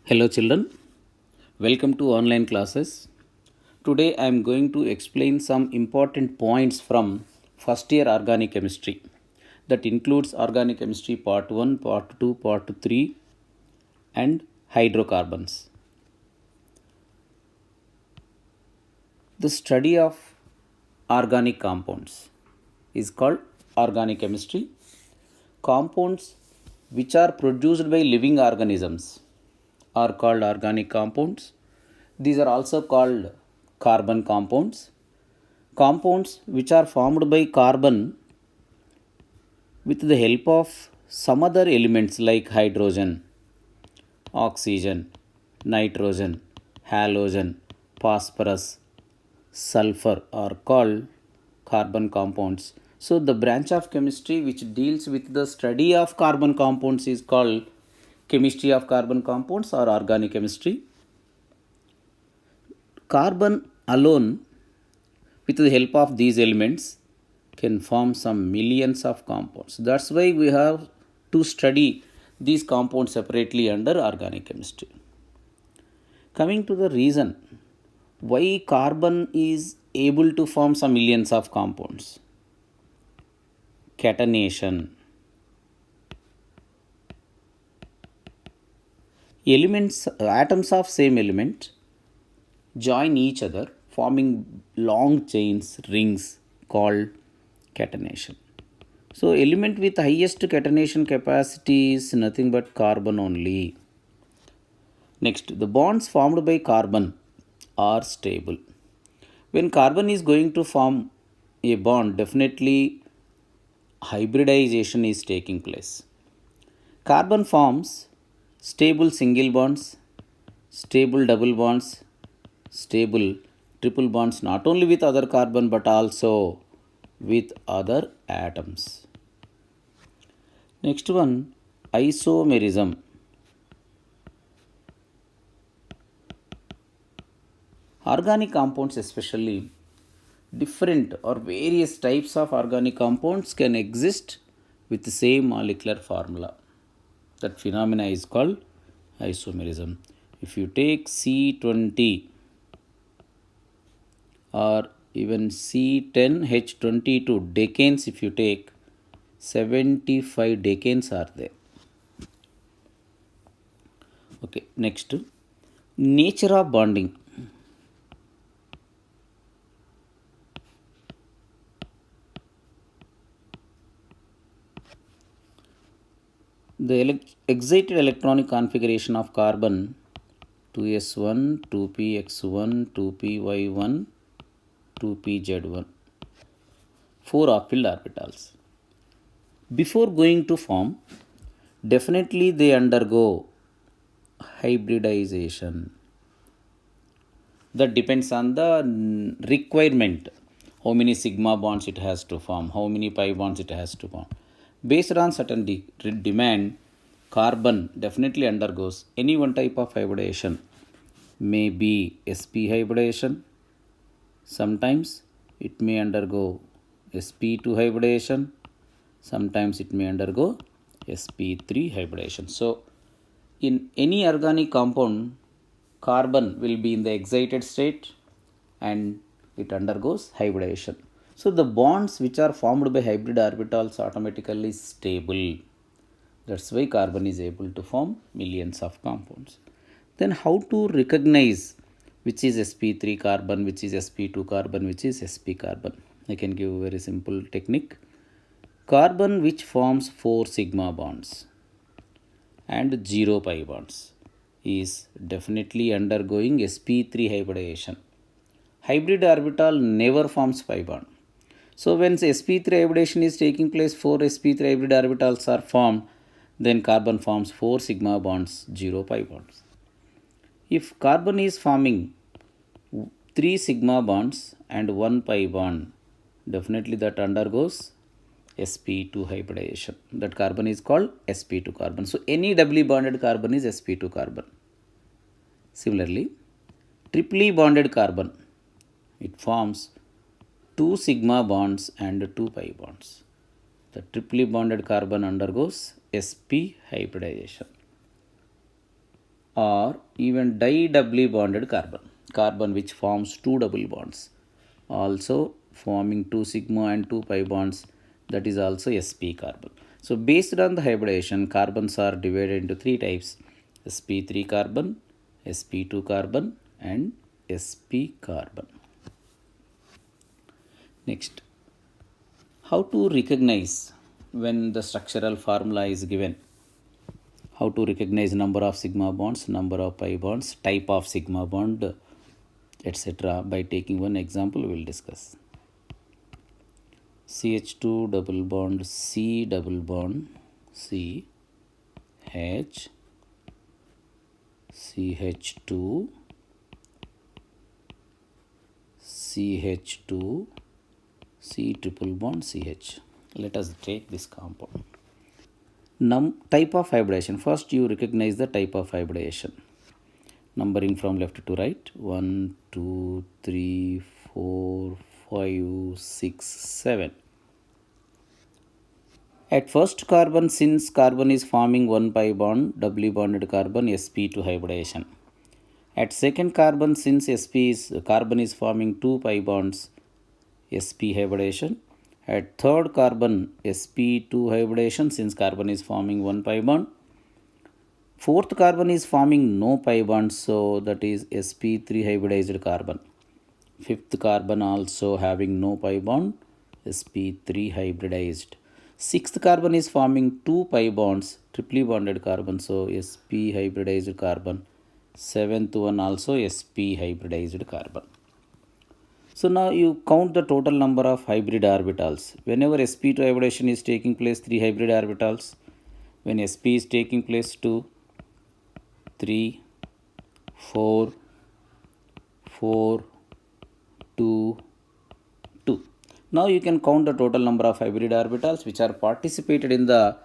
Hello children, welcome to online classes. Today I am going to explain some important points from first year organic chemistry. That includes organic chemistry part 1, part 2, part 3 and hydrocarbons. The study of organic compounds is called organic chemistry. Compounds which are produced by living organisms are called organic compounds. These are also called carbon compounds. Compounds which are formed by carbon with the help of some other elements like hydrogen, oxygen, nitrogen, halogen, phosphorus, sulfur are called carbon compounds. So, the branch of chemistry which deals with the study of carbon compounds is called chemistry of carbon compounds or organic chemistry. Carbon alone, with the help of these elements, can form some millions of compounds. That's why we have to study these compounds separately under organic chemistry. Coming to the reason why carbon is able to form some millions of compounds. Catenation. Atoms of same element join each other forming long chains, rings called catenation. So element with highest catenation capacity is nothing but carbon only. Next, the bonds formed by carbon are stable. When carbon is going to form a bond, definitely hybridization is taking place. Carbon forms stable single bonds, stable double bonds, stable triple bonds not only with other carbon but also with other atoms. Next one, isomerism. Organic compounds, especially different or various types of organic compounds, can exist with the same molecular formula. That phenomena is called isomerism. If you take C20 or even C10H22 decanes, if you take 75 decanes are there. Okay, next, nature of bonding. The excited electronic configuration of carbon 2s1, 2px1, 2py1, 2pz1, 4 are filled orbitals. Before going to form, definitely they undergo hybridization. That depends on the requirement. How many sigma bonds it has to form, how many pi bonds it has to form. Based on certain demand, carbon definitely undergoes any one type of hybridization. May be sp hybridization. Sometimes it may undergo sp2 hybridization. Sometimes it may undergo sp3 hybridization. So, in any organic compound, carbon will be in the excited state and it undergoes hybridization. So the bonds which are formed by hybrid orbitals automatically stable. That's why carbon is able to form millions of compounds. Then how to recognize which is sp3 carbon, which is sp2 carbon, which is sp carbon? I can give a very simple technique. Carbon which forms 4 sigma bonds and 0 pi bonds is definitely undergoing sp3 hybridization. Hybrid orbital never forms pi bond. So when sp3 hybridization is taking place, 4 sp3 hybrid orbitals are formed, then carbon forms 4 sigma bonds, 0 pi bonds. If carbon is forming 3 sigma bonds and 1 pi bond, definitely that undergoes sp2 hybridization. That carbon is called sp2 carbon. So any doubly bonded carbon is sp2 carbon. Similarly, triply bonded carbon, it forms 2 sigma bonds and 2 pi bonds. The triply bonded carbon undergoes sp hybridization. or even di-doubly bonded carbon, carbon which forms two double bonds, also forming 2 sigma and 2 pi bonds, that is also sp carbon. So based on the hybridization, carbons are divided into three types: sp3 carbon, sp2 carbon and sp carbon. Next, how to recognize when the structural formula is given. How to recognize number of sigma bonds, number of pi bonds, type of sigma bond, etc. By taking one example we will discuss. CH2 double bond C double bond C H CH2 CH2 C triple bond CH. Let us take this compound. Type of hybridization. First you recognize the type of hybridization. Numbering from left to right: 1, 2, 3, 4, 5, 6, 7. At first carbon, since carbon is forming 1 pi bond, doubly bonded carbon, sp2 hybridization. At second carbon, since carbon is forming 2 pi bonds, sp hybridization. At third carbon, sp2 hybridization, since carbon is forming 1 pi bond. Fourth carbon is forming no pi bond, so that is sp3 hybridized carbon. Fifth carbon also having no pi bond, sp3 hybridized. Sixth carbon is forming 2 pi bonds, triply bonded carbon, so sp hybridized carbon. Seventh one also sp hybridized carbon. So now you count the total number of hybrid orbitals. Whenever sp2 hybridization is taking place, 3 hybrid orbitals. When sp is taking place, 2, 3, 4, 4, 2, 2. Now you can count the total number of hybrid orbitals which are participated in the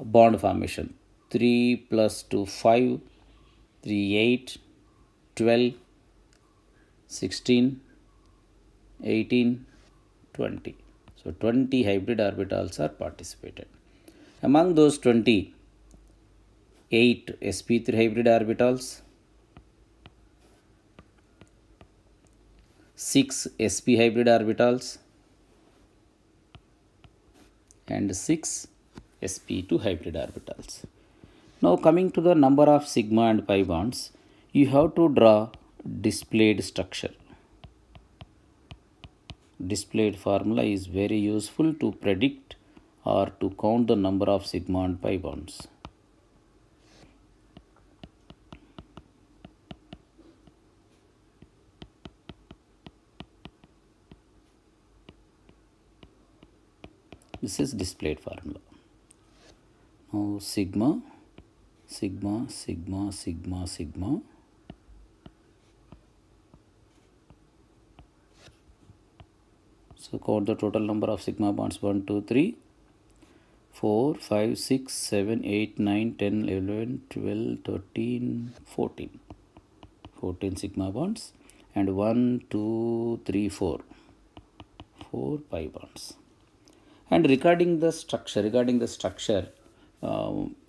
bond formation. 3 plus 2, 5, 3, 8, 12, 16, 18, 20. So 20 hybrid orbitals are participated. Among those 20, 8 sp3 hybrid orbitals, 6 sp hybrid orbitals and 6 sp2 hybrid orbitals. Now coming to the number of sigma and pi bonds, you have to draw displayed structure. Displayed formula is very useful to predict or to count the number of sigma and pi bonds. This is displayed formula. Now sigma, sigma, sigma, sigma, sigma. So count the total number of sigma bonds: 1, 2, 3, 4, 5, 6, 7, 8, 9, 10, 11, 12, 13, 14. 14 sigma bonds and 1, 2, 3, 4. 4 pi bonds. And regarding the structure,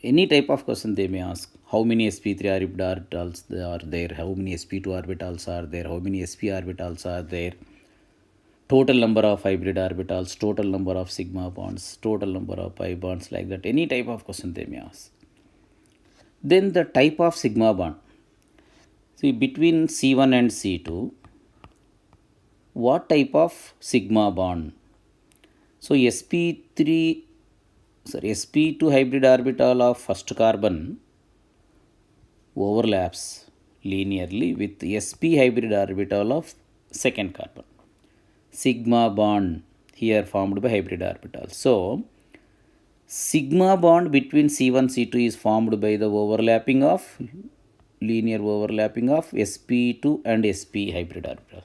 any type of question they may ask: how many sp3 orbitals are there, how many sp2 orbitals are there, how many sp orbitals are there, total number of hybrid orbitals, total number of sigma bonds, total number of pi bonds, like that. Any type of question they may ask. Then the type of sigma bond. See, between C1 and C2, what type of sigma bond? So sp2 hybrid orbital of first carbon overlaps linearly with sp hybrid orbital of second carbon. Sigma bond here formed by hybrid orbital. So sigma bond between C1 C2 is formed by the linear overlapping of sp2 and sp hybrid orbital.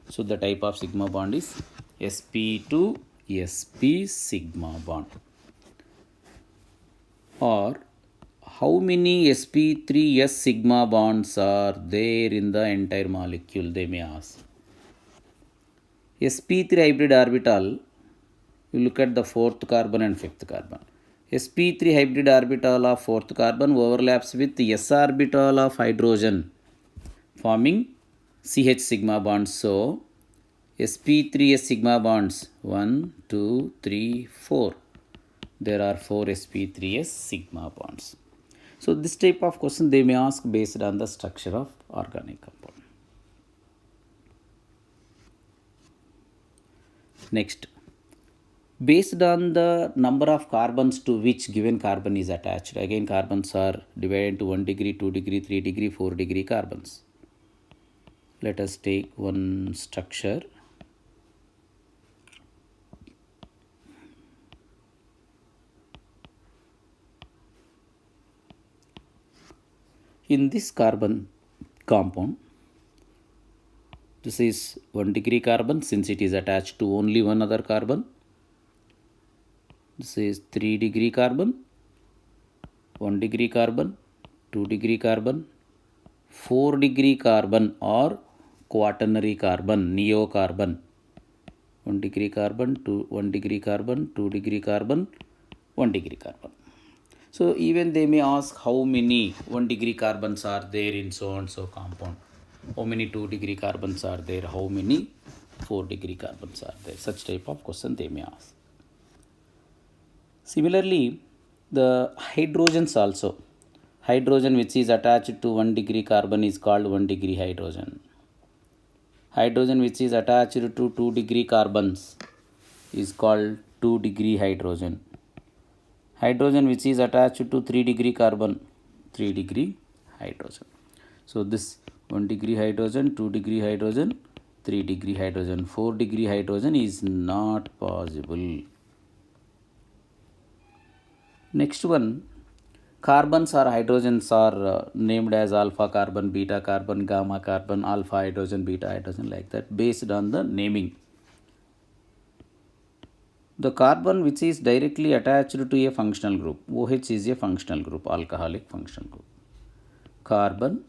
So the type of sigma bond is sp2 sp sigma bond. Or how many sp3 s sigma bonds are there in the entire molecule, they may ask. sp3 hybrid orbital, you look at the fourth carbon and fifth carbon. sp3 hybrid orbital of fourth carbon overlaps with s orbital of hydrogen forming CH sigma bonds. So sp3s sigma bonds 1 2 3 4, there are 4 sp3s sigma bonds. So this type of question they may ask based on the structure of organic compound. Next, based on the number of carbons to which given carbon is attached, again carbons are divided into 1 degree, 2 degree, 3 degree, 4 degree carbons. Let us take one structure. In this carbon compound, this is 1 degree carbon since it is attached to only one other carbon. This is 3 degree carbon, 1 degree carbon, 2 degree carbon, 4 degree carbon or quaternary carbon, neocarbon. 1 degree carbon, 1 degree carbon, 2 degree carbon, 1 degree carbon. So even they may ask how many 1 degree carbons are there in so and so compound, how many 2 degree carbons are there, how many 4 degree carbons are there. Such type of question they may ask. Similarly, the hydrogens also. Hydrogen which is attached to 1 degree carbon is called 1 degree hydrogen. Hydrogen which is attached to 2 degree carbons is called 2 degree hydrogen. Hydrogen which is attached to 3 degree carbon, 3 degree hydrogen. So this 1 degree hydrogen, 2 degree hydrogen, 3 degree hydrogen, 4 degree hydrogen is not possible. Next one, carbons or hydrogens are named as alpha carbon, beta carbon, gamma carbon, alpha hydrogen, beta hydrogen, like that based on the naming. The carbon which is directly attached to a functional group, OH is a functional group, alcoholic functional group. Carbon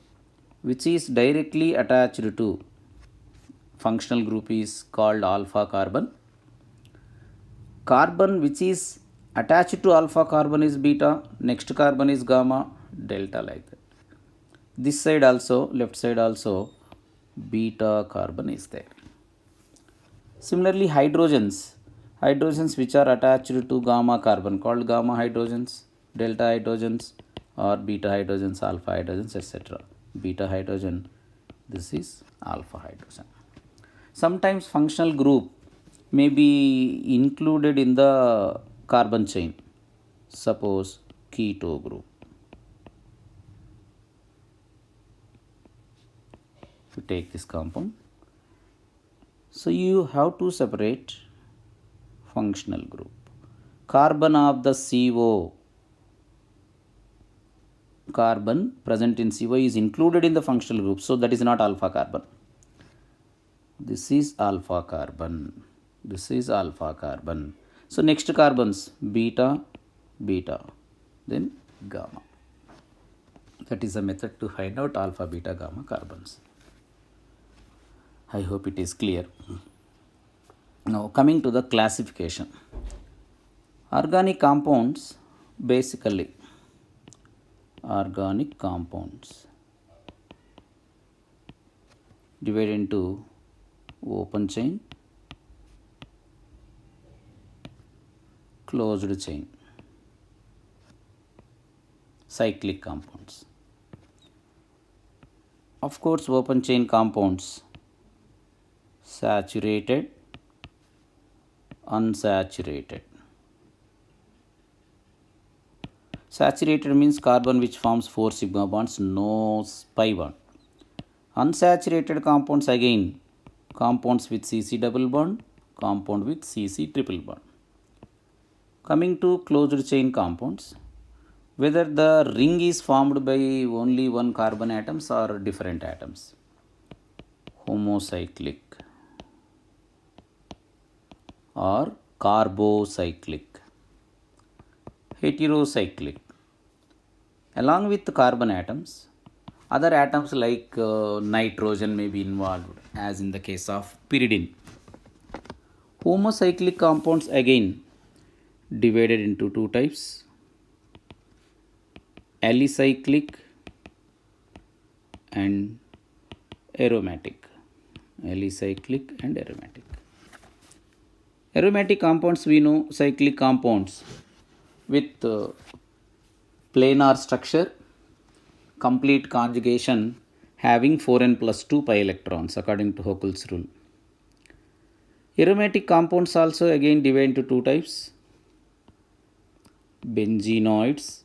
which is directly attached to functional group is called alpha carbon. Carbon which is attached to alpha carbon is beta, next carbon is gamma, delta, like that. This side also, left side also, beta carbon is there. Similarly, hydrogens which are attached to gamma carbon called gamma hydrogens, delta hydrogens, or beta hydrogens, alpha hydrogens, etc. Beta hydrogen, this is alpha hydrogen. Sometimes functional group may be included in the carbon chain. Suppose keto group. If you take this compound, so you have to separate functional group. Carbon of the CO, carbon present in CO is included in the functional group, so that is not alpha carbon. This is alpha carbon, this is alpha carbon. So next carbons, beta, beta, then gamma. That is a method to find out alpha, beta, gamma carbons. I hope it is clear. Now coming to the classification. Organic compounds, basically organic compounds divided into open chain, closed chain, cyclic compounds. Of course, open chain compounds, saturated, unsaturated. Saturated means carbon which forms 4 sigma bonds, no pi bond. Unsaturated compounds, again compounds with CC double bond, compound with CC triple bond. Coming to closed chain compounds, whether the ring is formed by only one carbon atoms or different atoms. Homocyclic or carbocyclic, heterocyclic. Along with the carbon atoms, other atoms like nitrogen may be involved, as in the case of pyridine. Homocyclic compounds again divided into two types, alicyclic and aromatic. Alicyclic and aromatic. Aromatic compounds, we know cyclic compounds with planar structure, complete conjugation, having 4n plus 2 pi electrons according to Huckel's rule. Aromatic compounds also again divide into two types: benzenoids,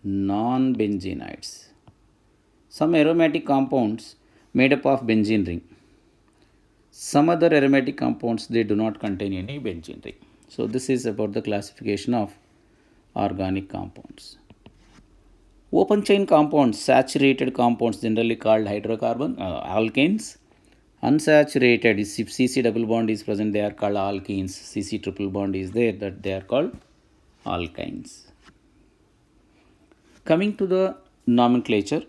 non-benzenoids. Some aromatic compounds made up of benzene ring. Some other aromatic compounds, they do not contain any benzene ring. So this is about the classification of organic compounds. Open chain compounds, saturated compounds generally called hydrocarbon, alkanes. Unsaturated, if CC double bond is present, they are called alkenes. CC triple bond is there, that they are called alkynes. Coming to the nomenclature,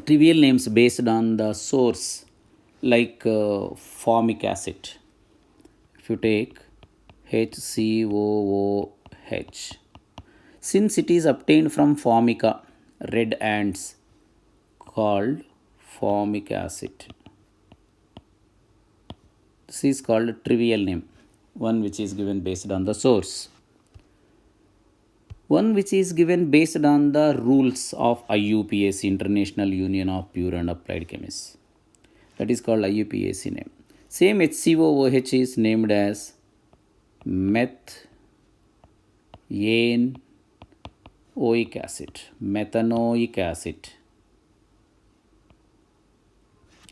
trivial names based on the source, like formic acid. If you take HCOOH, since it is obtained from formica, red ants, called formic acid. This is called a trivial name, one which is given based on the source. One which is given based on the rules of IUPAC, International Union of Pure and Applied Chemists. That is called IUPAC name. Same HCOOH is named as methanoic acid. Methanoic acid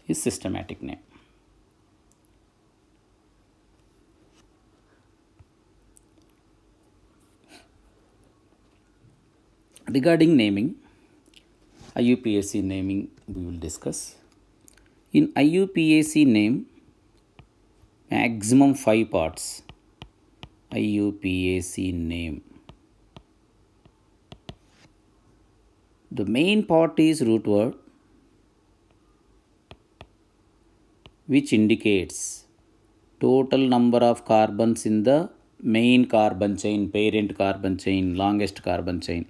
is systematic name. Regarding naming, IUPAC naming we will discuss. In IUPAC name, maximum 5 parts. IUPAC name. The main part is root word, which indicates total number of carbons in the main carbon chain, parent carbon chain, longest carbon chain,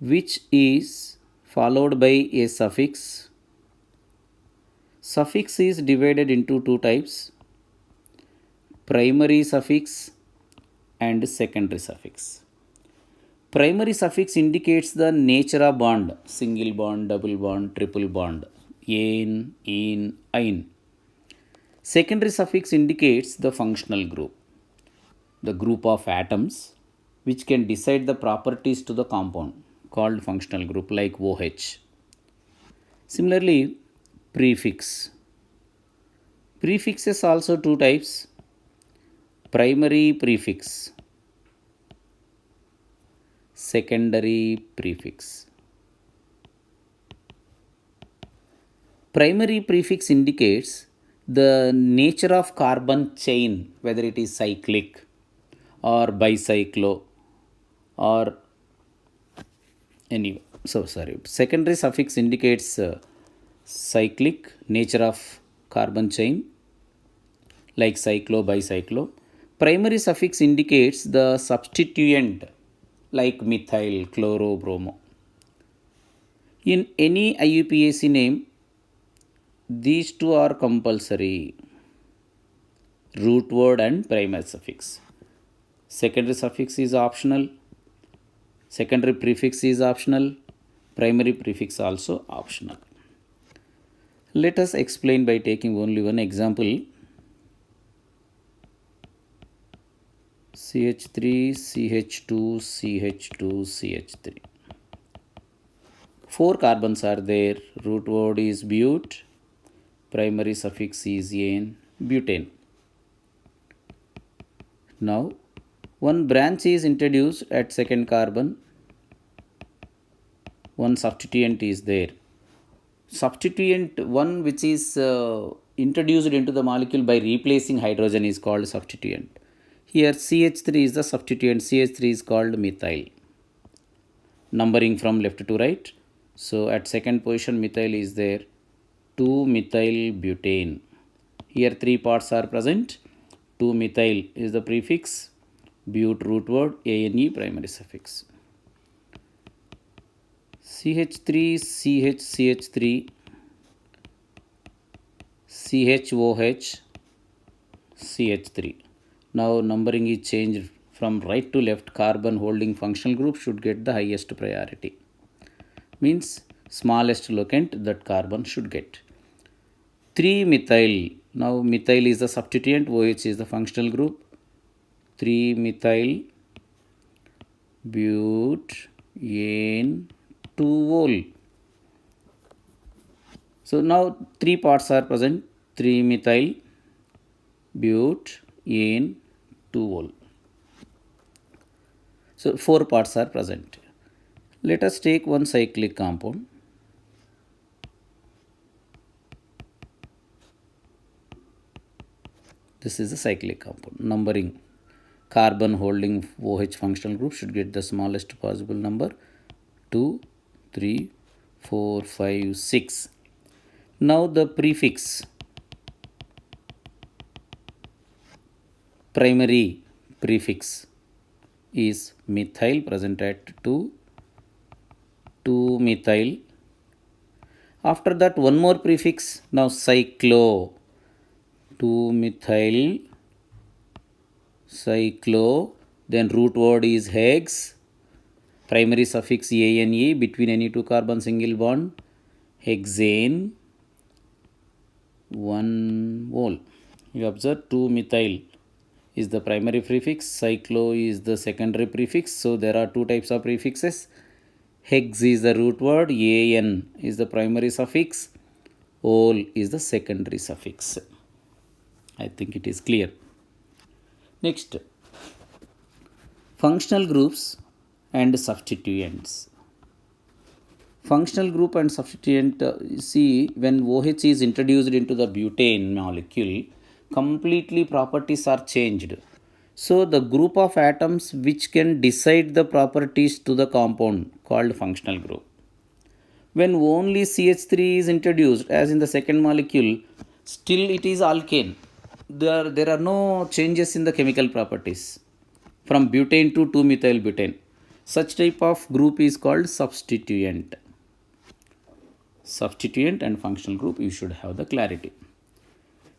which is followed by a suffix. Suffix is divided into two types: primary suffix and secondary suffix. Primary suffix indicates the nature of bond: single bond, double bond, triple bond, ane, ene, ine. Secondary suffix indicates the functional group, the group of atoms which can decide the properties to the compound, called functional group, like OH. Similarly, prefix. Prefixes also two types: primary prefix, secondary prefix. Primary prefix indicates the nature of carbon chain, whether it is cyclic or bicyclo or any. Secondary suffix indicates cyclic nature of carbon chain, like cyclo, bicyclo. Primary suffix indicates the substituent, like methyl, chloro, bromo. In any IUPAC name, these two are compulsory: root word and primary suffix. Secondary suffix is optional, secondary prefix is optional, primary prefix also optional. Let us explain by taking only one example. CH3, CH2, CH2, CH3. 4 carbons are there. Root word is but, primary suffix is ane, butane. Now, one branch is introduced at second carbon. One substituent is there. Substituent one which is introduced into the molecule by replacing hydrogen is called substituent. Here CH3 is the substituent. CH3 is called methyl. Numbering from left to right. So at second position methyl is there. 2-methyl butane. Here 3 parts are present. 2-methyl is the prefix. But root word ANE primary suffix. CH3, CH3, CHOH, CH3. Now numbering is changed from right to left. Carbon holding functional group should get the highest priority. Means smallest locant that carbon should get. 3-methyl. Now methyl is the substituent, OH is the functional group. 3-methyl butane 2-ol. So now 3 parts are present. 3-methyl butane 2-ol. So 4 parts are present. Let us take one cyclic compound. This is a cyclic compound. Numbering. Carbon holding OH functional group should get the smallest possible number. 2, 3, 4, 5, 6. Now the prefix. Primary prefix is methyl present at 2-methyl. After that one more prefix. Now cyclo. 2-methyl cyclo. Then root word is hex. Primary suffix ANE between any two carbon single bond. Hexane 1-ol. You observe 2-methyl is the primary prefix, cyclo is the secondary prefix. So there are two types of prefixes. Hex is the root word, AN is the primary suffix, ol is the secondary suffix. I think it is clear. Next, functional groups and substituents. Functional group and substituent, see, when OH is introduced into the butane molecule, completely properties are changed. So the group of atoms which can decide the properties to the compound called functional group. When only CH3 is introduced, as in the second molecule, still it is alkane. There are no changes in the chemical properties from butane to 2-methyl butane. Such type of group is called substituent. Substituent and functional group, you should have the clarity.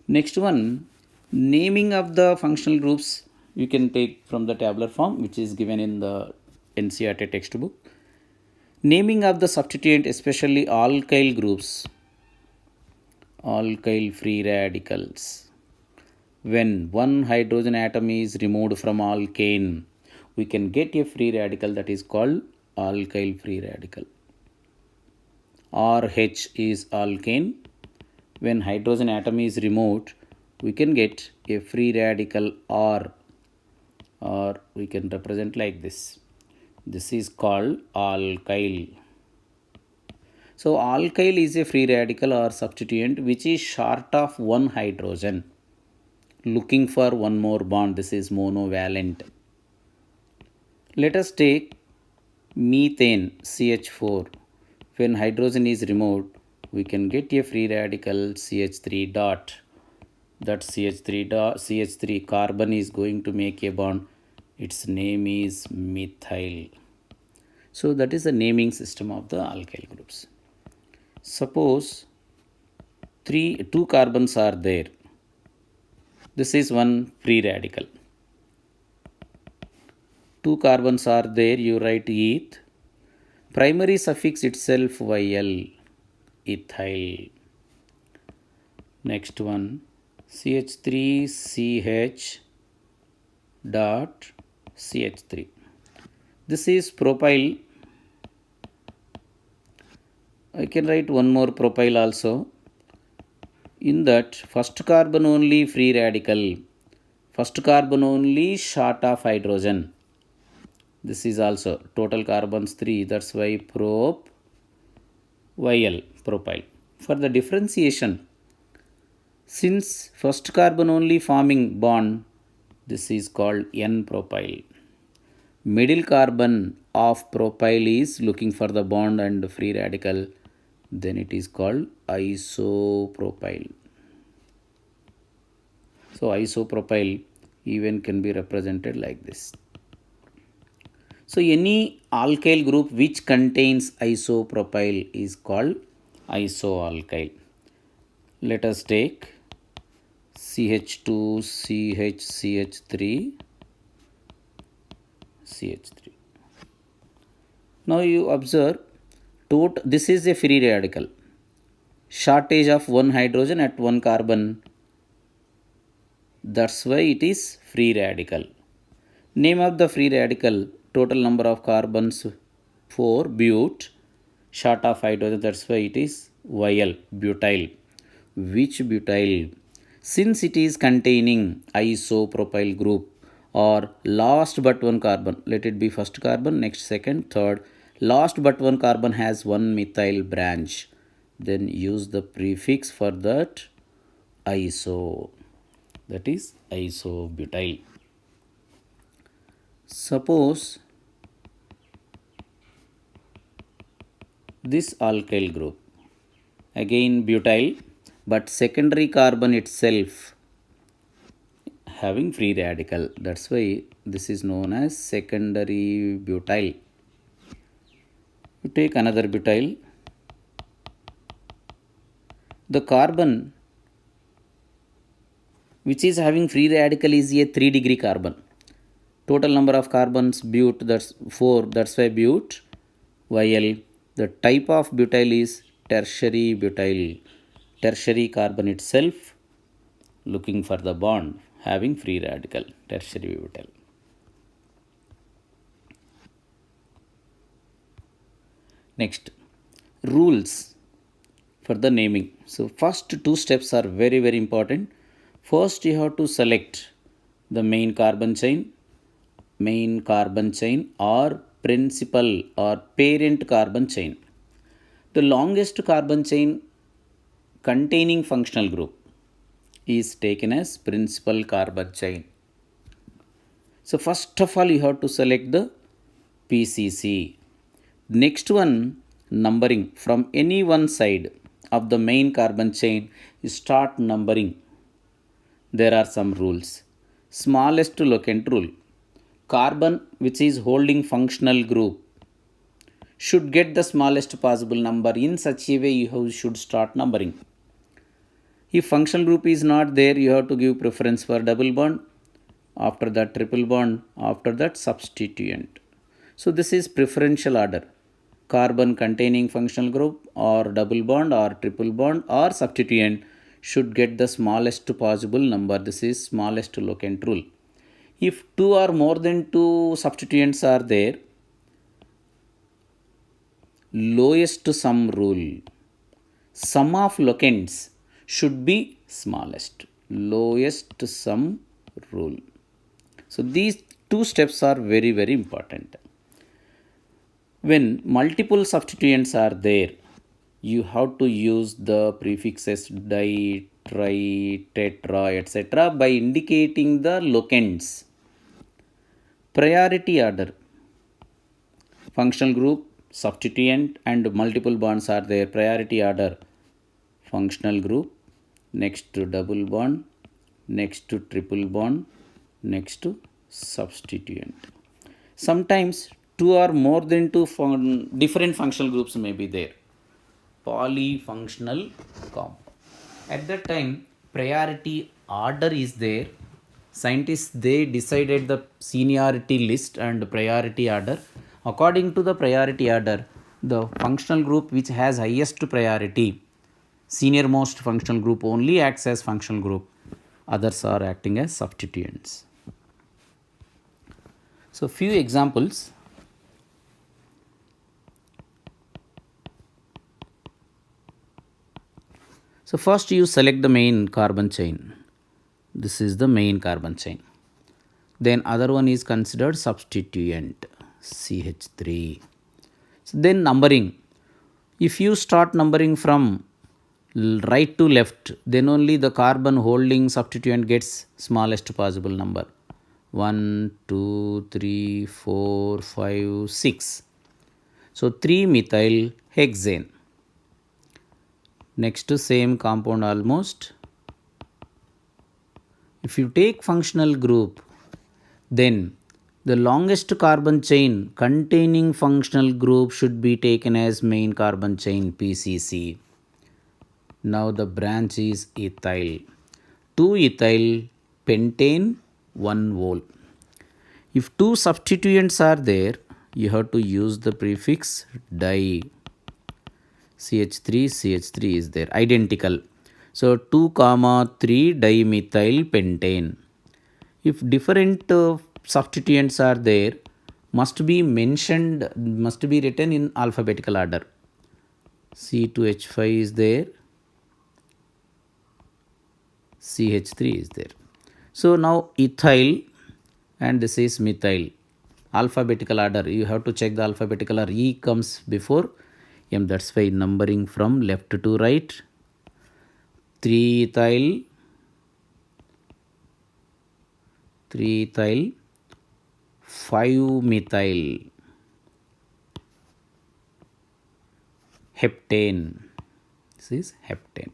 Next one, naming of the functional groups you can take from the tabular form which is given in the NCERT textbook. Naming of the substituent, especially alkyl groups, alkyl free radicals. When one hydrogen atom is removed from alkane, we can get a free radical that is called alkyl free radical. RH is alkane. When hydrogen atom is removed, we can get a free radical R, or we can represent like this. This is called alkyl. So alkyl is a free radical or substituent which is short of one hydrogen, looking for one more bond. This is monovalent. Let us take methane CH4. When hydrogen is removed, we can get a free radical CH3 dot. That CH3 carbon is going to make a bond. Its name is methyl. So that is the naming system of the alkyl groups. Suppose 2 carbons are there. This is one free radical. 2 carbons are there, you write eth. Primary suffix itself YL, ethyl. Next one, CH3CH dot CH3. This is propyl. I can write one more propyl also. In that, first carbon only free radical, first carbon only short of hydrogen. This is also total carbons 3, that's why prop YL, propyl. For the differentiation, since first carbon only forming bond, this is called N-propyl. Middle carbon of propyl is looking for the bond and free radical, then it is called isopropyl. So isopropyl even can be represented like this. So any alkyl group which contains isopropyl is called isoalkyl. Let us take CH2, CH, CH3, CH3. Now you observe, this is a free radical. Shortage of one hydrogen at one carbon. That's why it is free radical. Name of the free radical, total number of carbons 4, but, short of hydrogen, that's why it is YL, butyl. Which butyl? Since it is containing isopropyl group or last but one carbon, let it be first carbon, next second, third, last but one carbon has one methyl branch, then use the prefix for that iso, that is isobutyl. Suppose this alkyl group, again butyl, but secondary carbon itself having free radical, that's why this is known as secondary butyl. You take another butyl, the carbon which is having free radical is a 3-degree carbon. Total number of carbons but, that's 4, that's why but, YL. The type of butyl is tertiary butyl. Tertiary carbon itself looking for the bond having free radical, tertiary butyl. Next, rules for the naming. So first two steps are very important. First you have to select the main carbon chain or principal or parent carbon chain. The longest carbon chain containing functional group is taken as principal carbon chain. So first of all you have to select the PCC. Next one, numbering from any one side of the main carbon chain, you start numbering. There are some rules. Smallest locant rule. Carbon which is holding functional group should get the smallest possible number. In such a way you should start numbering. If functional group is not there, you have to give preference for double bond, after that triple bond, after that substituent. So this is preferential order. Carbon containing functional group or double bond or triple bond or substituent should get the smallest possible number. This is smallest locant rule. If 2 or more than 2 substituents are there, lowest sum rule. Sum of locants should be smallest. Lowest sum rule. So these two steps are very important. When multiple substituents are there, you have to use the prefixes di, tri, tetra, etc. by indicating the locants. Priority order. Functional group, substituent and multiple bonds are there. Priority order. Functional group, next to double bond, next to triple bond, next to substituent. Sometimes 2 or more than 2 different functional groups may be there. Polyfunctional compound. At that time, priority order is there. Scientists, they decided the seniority list and priority order. According to the priority order, the functional group which has highest priority, senior most functional group only acts as functional group. Others are acting as substituents. So few examples. So first you select the main carbon chain. This is the main carbon chain. Then other one is considered substituent, CH3. So then numbering. If you start numbering from right to left, then only the carbon holding substituent gets smallest possible number. 1, 2, 3, 4, 5, 6. So 3-methyl hexane. Next to same compound almost. if you take functional group, then the longest carbon chain containing functional group should be taken as main carbon chain PCC. Now the branch is ethyl. 2 ethyl pentane 1 vol. If two substituents are there, you have to use the prefix di. CH3 is there, identical. So 2 comma 3 dimethyl pentane. If different substituents are there, must be mentioned, must be written in alphabetical order. C2H5 is there, CH3 is there. So now ethyl and this is methyl. Alphabetical order, you have to check the alphabetical order. E comes before M, that's why numbering from left to right. 3 ethyl, 5 methyl heptane. This is heptane.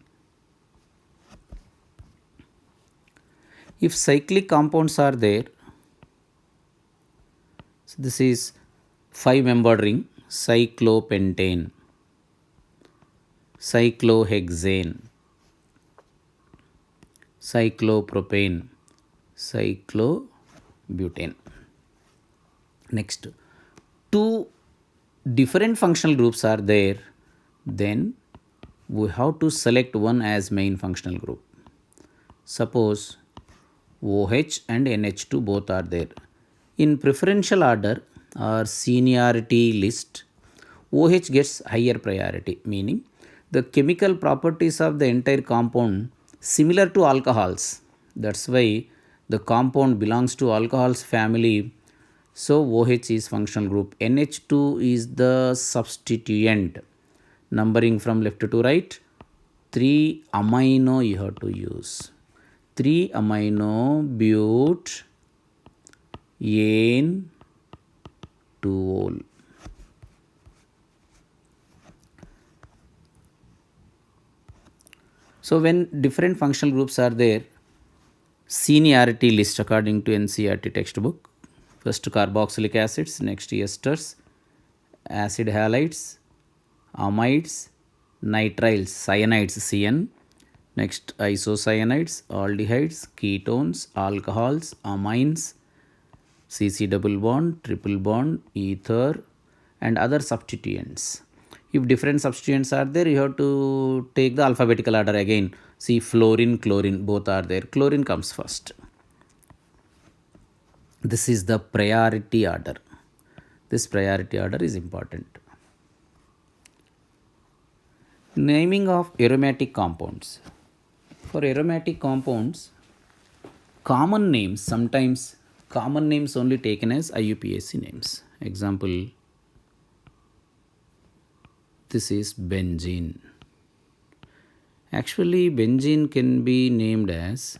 If cyclic compounds are there, so this is 5-membered ring, cyclopentane, cyclohexane, cyclopropane, cyclobutane. Next, 2 different functional groups are there, then we have to select one as main functional group. Suppose OH and NH2 both are there. In preferential order or seniority list, OH gets higher priority, meaning the chemical properties of the entire compound similar to alcohols. That's why the compound belongs to alcohols family. So OH is functional group. NH2 is the substituent. Numbering from left to right, 3 amino you have to use. 3 amino but ane 2ol. So when different functional groups are there, seniority list according to NCERT textbook. First carboxylic acids, next esters, acid halides, amides, nitriles, cyanides CN, next isocyanides, aldehydes, ketones, alcohols, amines, CC double bond, triple bond, ether and other substituents. If different substituents are there, you have to take the alphabetical order again. See, fluorine, chlorine, both are there. Chlorine comes first. This is the priority order. This priority order is important. Naming of aromatic compounds. For aromatic compounds, common names, sometimes common names only taken as IUPAC names. Example, this is benzene. Actually, benzene can be named as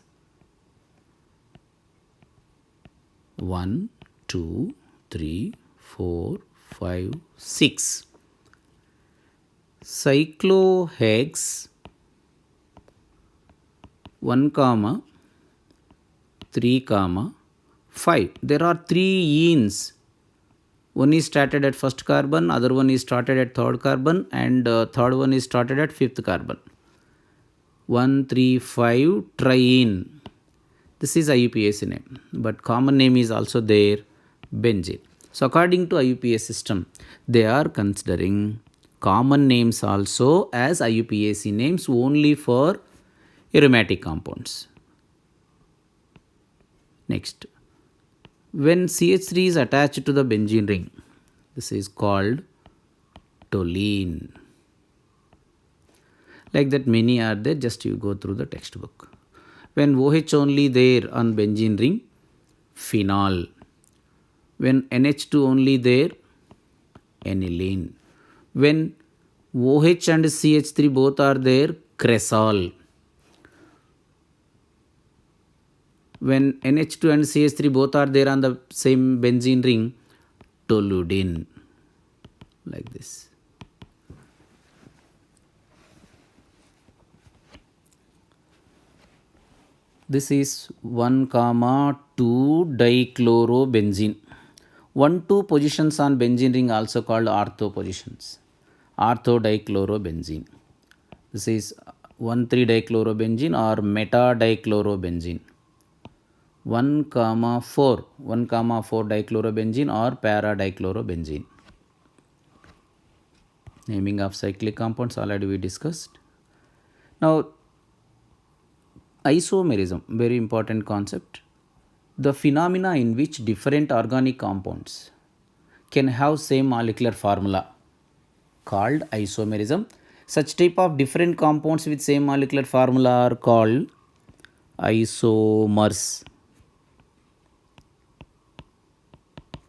1, 2, 3, 4, 5, 6. Cyclohex 1, 3, 5. There are 3 enes. One is started at first carbon, other one is started at third carbon, and third one is started at fifth carbon. 1, 3, 5 triene. This is IUPAC name, but common name is also there, benzene. So according to IUPAC system, they are considering common names also as IUPAC names only for aromatic compounds. Next, when CH3 is attached to the benzene ring, this is called toluene. Like that many are there, just you go through the textbook. When OH only there on benzene ring, phenol. When NH2 only there, aniline. When OH and CH3 both are there, cresol. When NH2 and CH3 both are there on the same benzene ring, toluidine. Like this. This is 1 comma 2 dichlorobenzene. 1 2 positions on benzene ring also called ortho positions. Ortho dichlorobenzene. This is 1 3 dichlorobenzene or meta dichlorobenzene. 1 comma 4 dichlorobenzene or para dichlorobenzene. Naming of cyclic compounds already we discussed. Now isomerism, very important concept. The phenomena in which different organic compounds can have same molecular formula called isomerism. Such type of different compounds with same molecular formula are called isomers.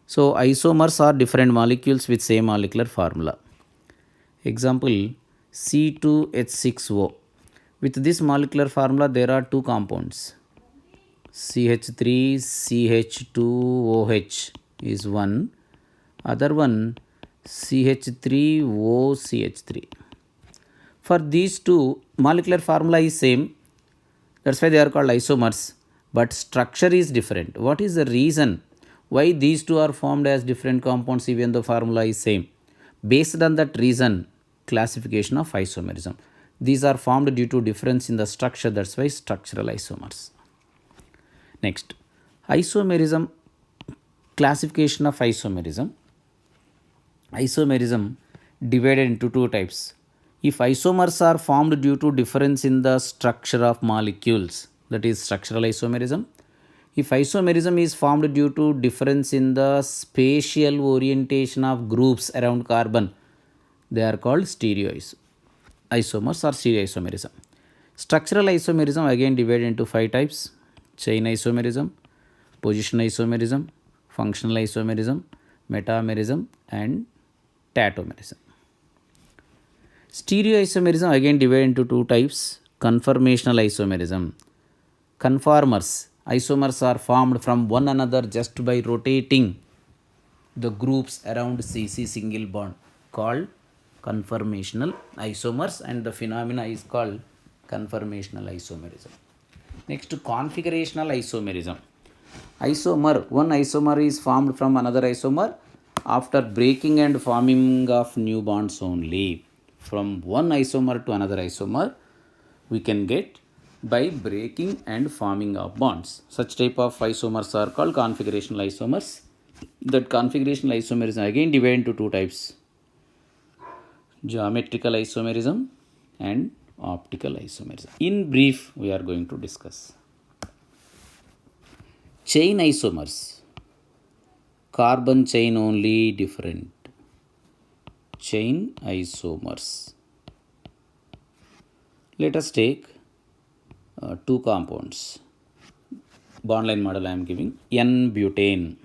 So isomers are different molecules with same molecular formula. Example C2H6O. With this molecular formula there are two compounds. CH3CH2OH is one, other one CH3OCH3. For these two molecular formula is same, that's why they are called isomers, but structure is different. What is the reason why these two are formed as different compounds even though formula is same? Based on that reason, classification of isomerism. These are formed due to difference in the structure, that's why structural isomers. Next, isomerism, classification of isomerism. Isomerism divided into two types. If isomers are formed due to difference in the structure of molecules, that is structural isomerism. If isomerism is formed due to difference in the spatial orientation of groups around carbon, they are called isomers or stereoisomerism. Structural isomerism again divided into five types: chain isomerism, position isomerism, functional isomerism, metamerism, and tautomerism. Stereoisomerism again divided into two types: conformational isomerism. Conformers, isomers are formed from one another just by rotating the groups around CC single bond, called conformational isomers, and the phenomena is called conformational isomerism. Next, configurational isomerism. One isomer is formed from another isomer after breaking and forming of new bonds only. From one isomer to another isomer we can get by breaking and forming of bonds. Such type of isomers are called configurational isomers. That configurational isomerism again divided into two types: geometrical isomerism and optical isomerism. In brief, we are going to discuss chain isomers. Carbon chain only different. Chain isomers. Let us take two compounds. Bond line model I am giving: N-butane,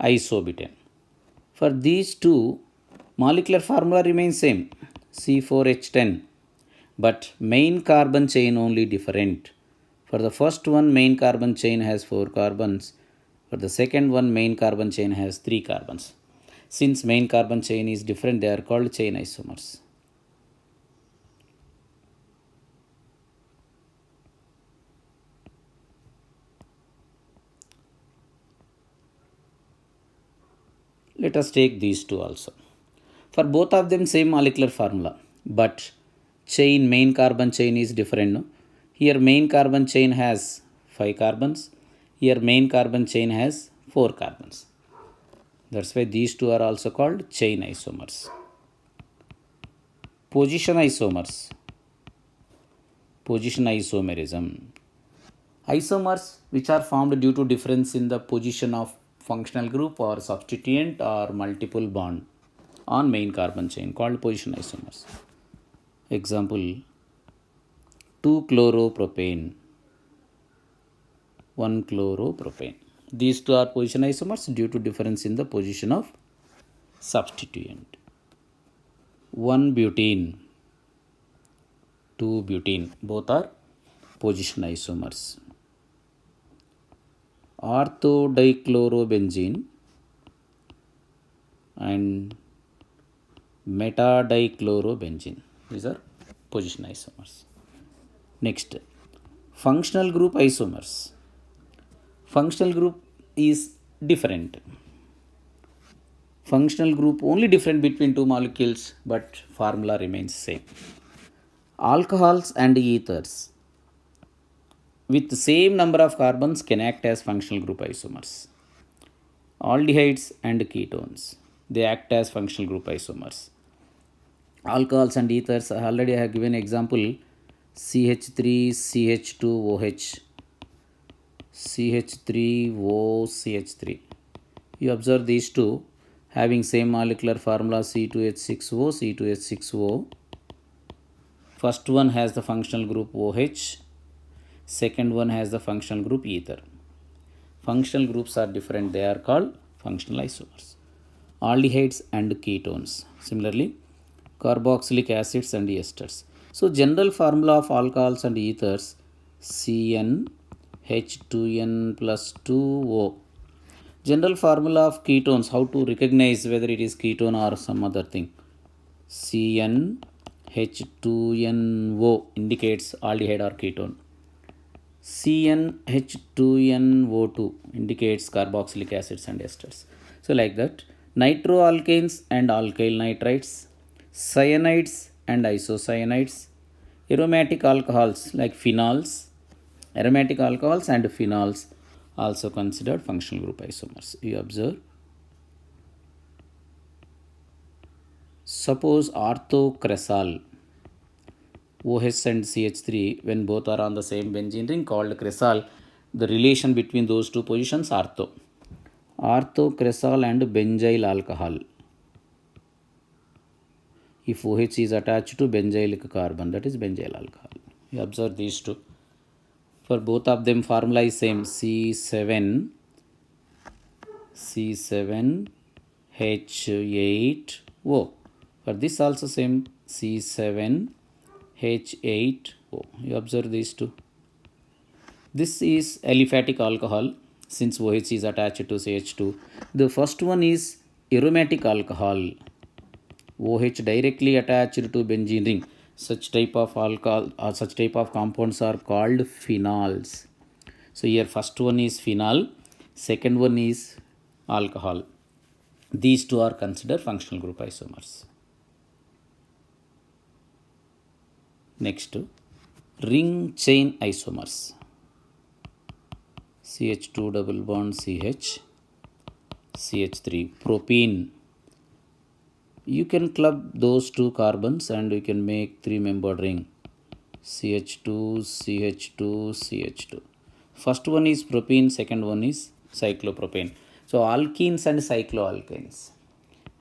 isobutane. For these two, molecular formula remains same, C4H10, but main carbon chain only different. For the first one, main carbon chain has 4 carbons. For the second one, main carbon chain has 3 carbons. Since main carbon chain is different, they are called chain isomers. Let us take these two also. For both of them same molecular formula, but main carbon chain is different. No? Here main carbon chain has 5 carbons. Here main carbon chain has 4 carbons. That's why these two are also called chain isomers. Position isomers. Position isomerism. Isomers which are formed due to difference in the position of functional group or substituent or multiple bond on main carbon chain, called position isomers. Example 2-chloropropane, 1-chloropropane. These two are position isomers due to difference in the position of substituent. 1-butene, 2-butene, both are position isomers. Orthodichlorobenzene and metadichlorobenzene, these are position isomers. Next, functional group isomers. Functional group is different. Functional group only different between two molecules, but formula remains same. Alcohols and ethers with the same number of carbons can act as functional group isomers. Aldehydes and ketones, they act as functional group isomers. Alcohols and ethers, already I have given example CH3 CH2OH, CH3O CH3. You observe these two having same molecular formula C2H6O, C2H6O. First one has the functional group OH, second one has the functional group ether. Functional groups are different, they are called functional isomers. Aldehydes and ketones, similarly carboxylic acids and esters. So general formula of alcohols and ethers CnH2n plus 2O. General formula of ketones, how to recognize whether it is ketone or some other thing. CnH2nO indicates aldehyde or ketone. CnH2nO2 indicates carboxylic acids and esters. So like that, nitroalkanes and alkyl nitrites, cyanides and isocyanides, aromatic alcohols like phenols, aromatic alcohols and phenols also considered functional group isomers. You observe. Suppose orthocresol, OH and CH3, when both are on the same benzene ring called cresol, the relation between those two positions ortho. Orthocresol and benzyl alcohol. If OH is attached to benzylic carbon, that is benzyl alcohol. You observe these two. For both of them, formula is same C7H8O. For this also same C7H8O. You observe these two. This is aliphatic alcohol since OH is attached to CH2. The first one is aromatic alcohol. OH directly attached to benzene ring. Such type of alcohol or such type of compounds are called phenols. So here first one is phenol, second one is alcohol. These two are considered functional group isomers. Next, ring chain isomers. CH2 double bond CH, CH3, propene. You can club those two carbons and you can make three-membered ring CH2, CH2, CH2. First one is propene, second one is cyclopropane. So alkenes and cycloalkanes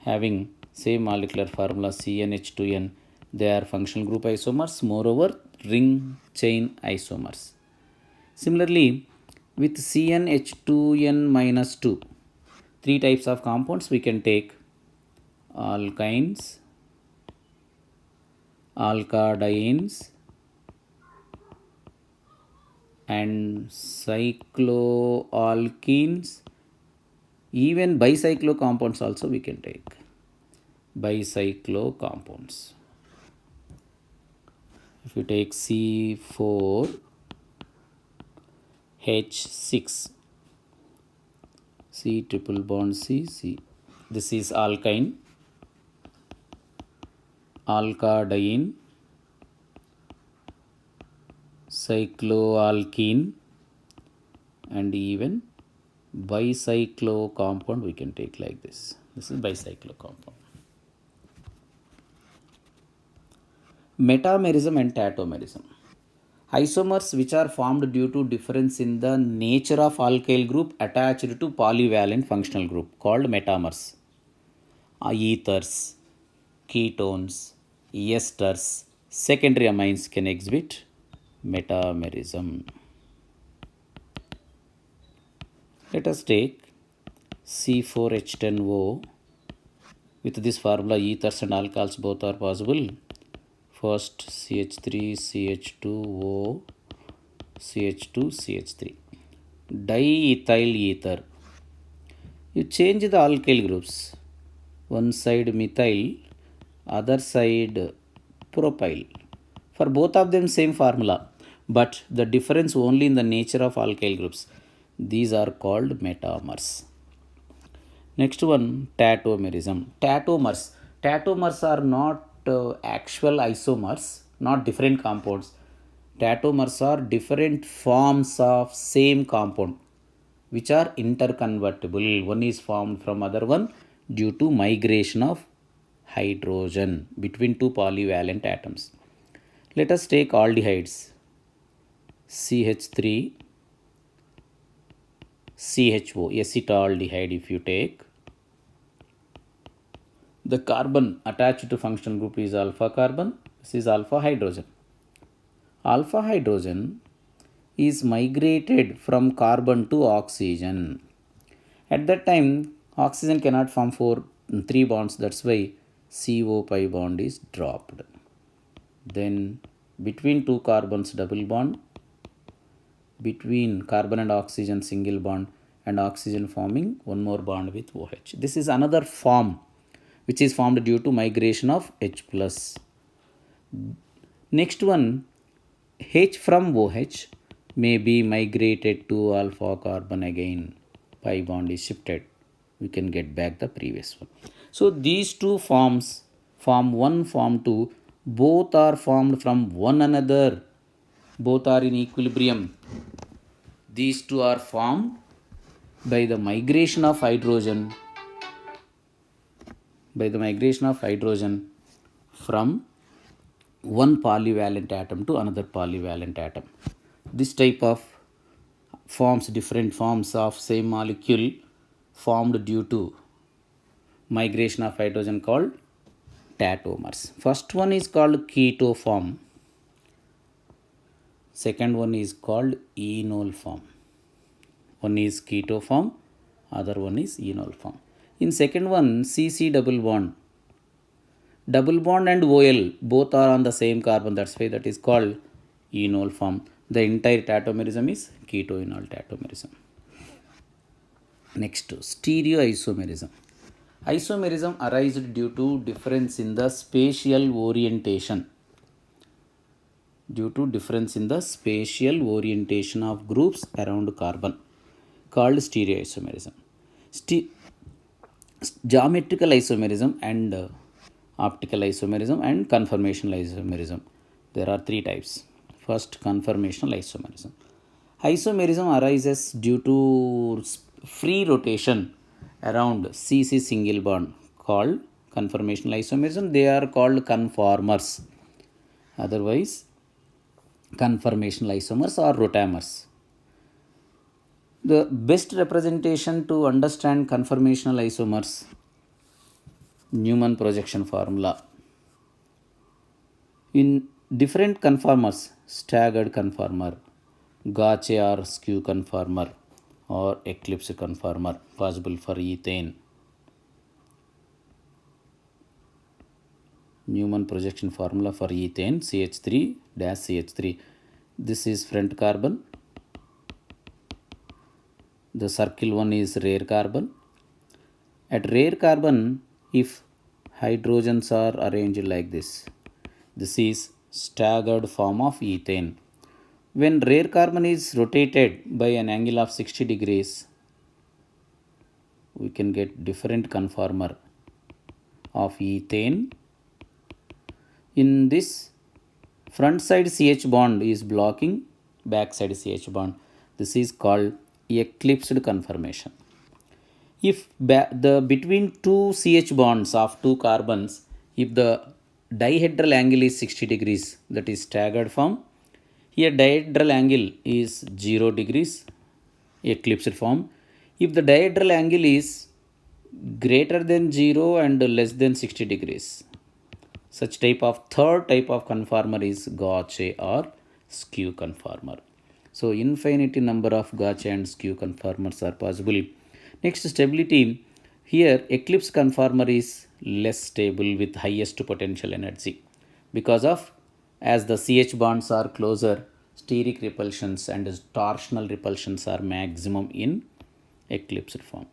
having same molecular formula CnH2n, they are functional group isomers, moreover ring chain isomers. Similarly, with CnH2n minus 2, three types of compounds we can take: alkynes, alkadienes and cycloalkenes. Even bicyclo compounds also we can take. Bicyclo compounds. If you take C4H6, C triple bond C, C. This is alkyne, alkadiene, cycloalkene, and even bicyclo compound we can take like this. This is bicyclo compound. Metamerism and tautomerism. Isomers which are formed due to difference in the nature of alkyl group attached to polyvalent functional group called metamers. Ethers, ketones, esters, secondary amines can exhibit metamerism. Let us take C4H10O. With this formula, ethers and alcohols both are possible. First CH3, CH2O, CH2, CH3. Diethyl ether. You change the alkyl groups. One side methyl, other side propyl. For both of them same formula. but the difference only in the nature of alkyl groups. These are called metamers. Next one, tautomerism. Tautomers are not actual isomers, not different compounds. Tautomers are different forms of same compound which are interconvertible. One is formed from other one due to migration of hydrogen between two polyvalent atoms. Let us take aldehydes. CH3, CHO, acetaldehyde. If you take, the carbon attached to functional group is alpha carbon. This is alpha hydrogen. Alpha hydrogen is migrated from carbon to oxygen. At that time, oxygen cannot form three bonds. That's why CO pi bond is dropped. Then between two carbons, double bond. Between carbon and oxygen, single bond, and oxygen forming one more bond with OH. This is another form which is formed due to migration of H plus. Next one, H from OH may be migrated to alpha carbon again. Pi bond is shifted. We can get back the previous one. So these two forms form one, form two. Both are formed from one another. Both are in equilibrium. These two are formed by the migration of hydrogen from one polyvalent atom to another polyvalent atom. This type of forms, different forms of same molecule formed due to migration of hydrogen, called tautomers. First one is called keto form. Second one is called enol form. One is keto form, other one is enol form. In second one, CC double bond. Double bond and OL both are on the same carbon. That's why that is called enol form. The entire tautomerism is keto-enol tautomerism. Next, stereoisomerism. Isomerism arises due to difference in the spatial orientation. Due to difference in the spatial orientation of groups around carbon, called stereoisomerism. Geometrical isomerism and optical isomerism and conformational isomerism. There are three types. First, conformational isomerism. Isomerism arises due to free rotation around CC single bond, called conformational isomerism. They are called conformers. Otherwise, conformational isomers or rotamers. The best representation to understand conformational isomers, Newman projection formula. In different conformers, staggered conformer, Gauche or skew conformer, or eclipse conformer, possible for ethane. Newman projection formula for ethane, CH3 dash CH3. This is front carbon. The circle one is rear carbon. At rear carbon, if hydrogens are arranged like this is staggered form of ethane. When rear carbon is rotated by an angle of 60 degrees, we can get different conformer of ethane. In this, front side CH bond is blocking back side CH bond. This is called eclipsed conformation. If between two CH bonds of two carbons, if the dihedral angle is 60 degrees, that is staggered form. Here dihedral angle is 0 degrees, eclipsed form. If the dihedral angle is greater than 0 and less than 60 degrees, such type of third type of conformer is Gauche or skew conformer. So infinity number of Gauche and skew conformers are possible. Next, stability. Here eclipse conformer is less stable with highest potential energy because of, as the CH bonds are closer, steric repulsions and torsional repulsions are maximum in eclipsed form.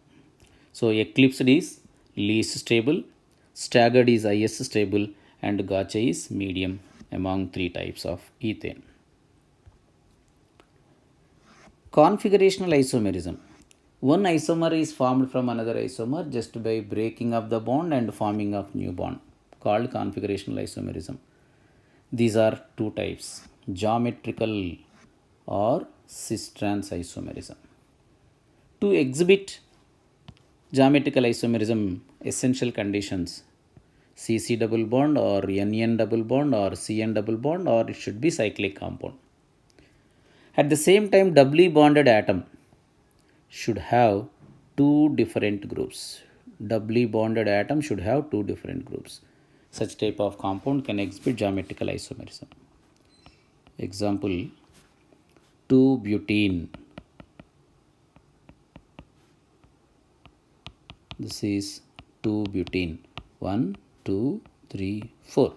So eclipsed is least stable, staggered is highest stable, and Gauche is medium among three types of ethane. Configurational isomerism. One isomer is formed from another isomer just by breaking up the bond and forming of new bond, called configurational isomerism. These are two types, geometrical or cis-trans isomerism. To exhibit geometrical isomerism, essential conditions, CC double bond or NN double bond or CN double bond, or it should be cyclic compound. At the same time, doubly bonded atom should have two different groups. Doubly bonded atom should have two different groups. Such type of compound can exhibit geometrical isomerism. Example, 2-butene. This is 2-butene. 1, 2, 3, 4.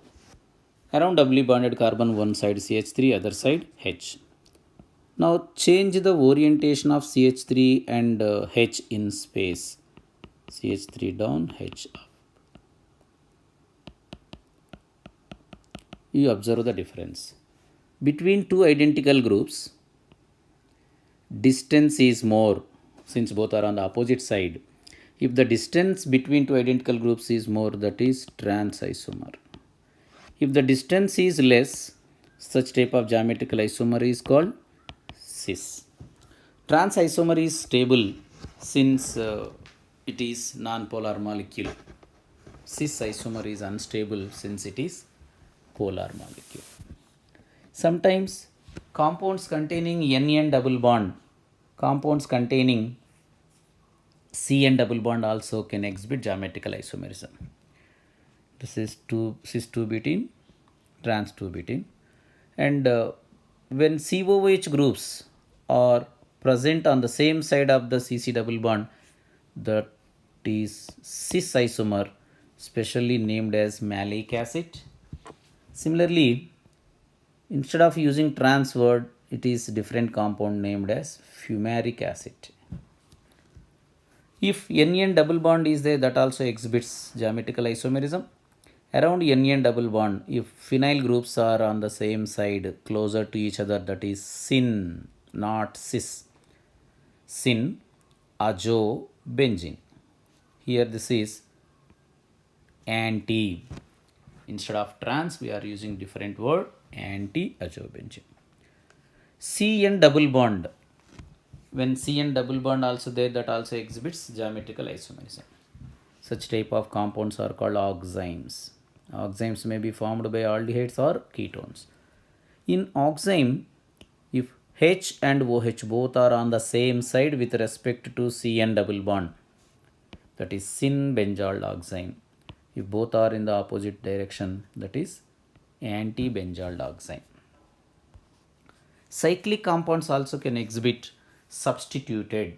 Around doubly bonded carbon, one side CH3, other side H. Now change the orientation of CH3 and H in space. CH3 down, H up. You observe the difference. Between two identical groups, distance is more since both are on the opposite side. If the distance between two identical groups is more, that is trans isomer. If the distance is less, such type of geometrical isomer is called cis. Trans isomer is stable since it is non-polar molecule. Cis isomer is unstable since it is polar molecule. Sometimes compounds containing NN double bond, compounds containing CN double bond also can exhibit geometrical isomerism. This is cis 2-butene, trans 2-butene. And when COOH groups are present on the same side of the CC double bond, that is cis isomer, specially named as malic acid. Similarly, instead of using trans word, it is different compound named as fumaric acid. If NN double bond is there, that also exhibits geometrical isomerism. Around NN double bond, if phenyl groups are on the same side closer to each other, that is syn, not cis. Syn, azo, benzene. Here this is anti. Instead of trans, we are using different word, anti-azobenzene. CN double bond. When CN double bond also there, that also exhibits geometrical isomerism. Such type of compounds are called oximes. Oximes may be formed by aldehydes or ketones. In oxime, if H and OH both are on the same side with respect to CN double bond, that is syn-benzol oxime. If both are in the opposite direction, that is anti-benzol oxime. Cyclic compounds also can exhibit substituted,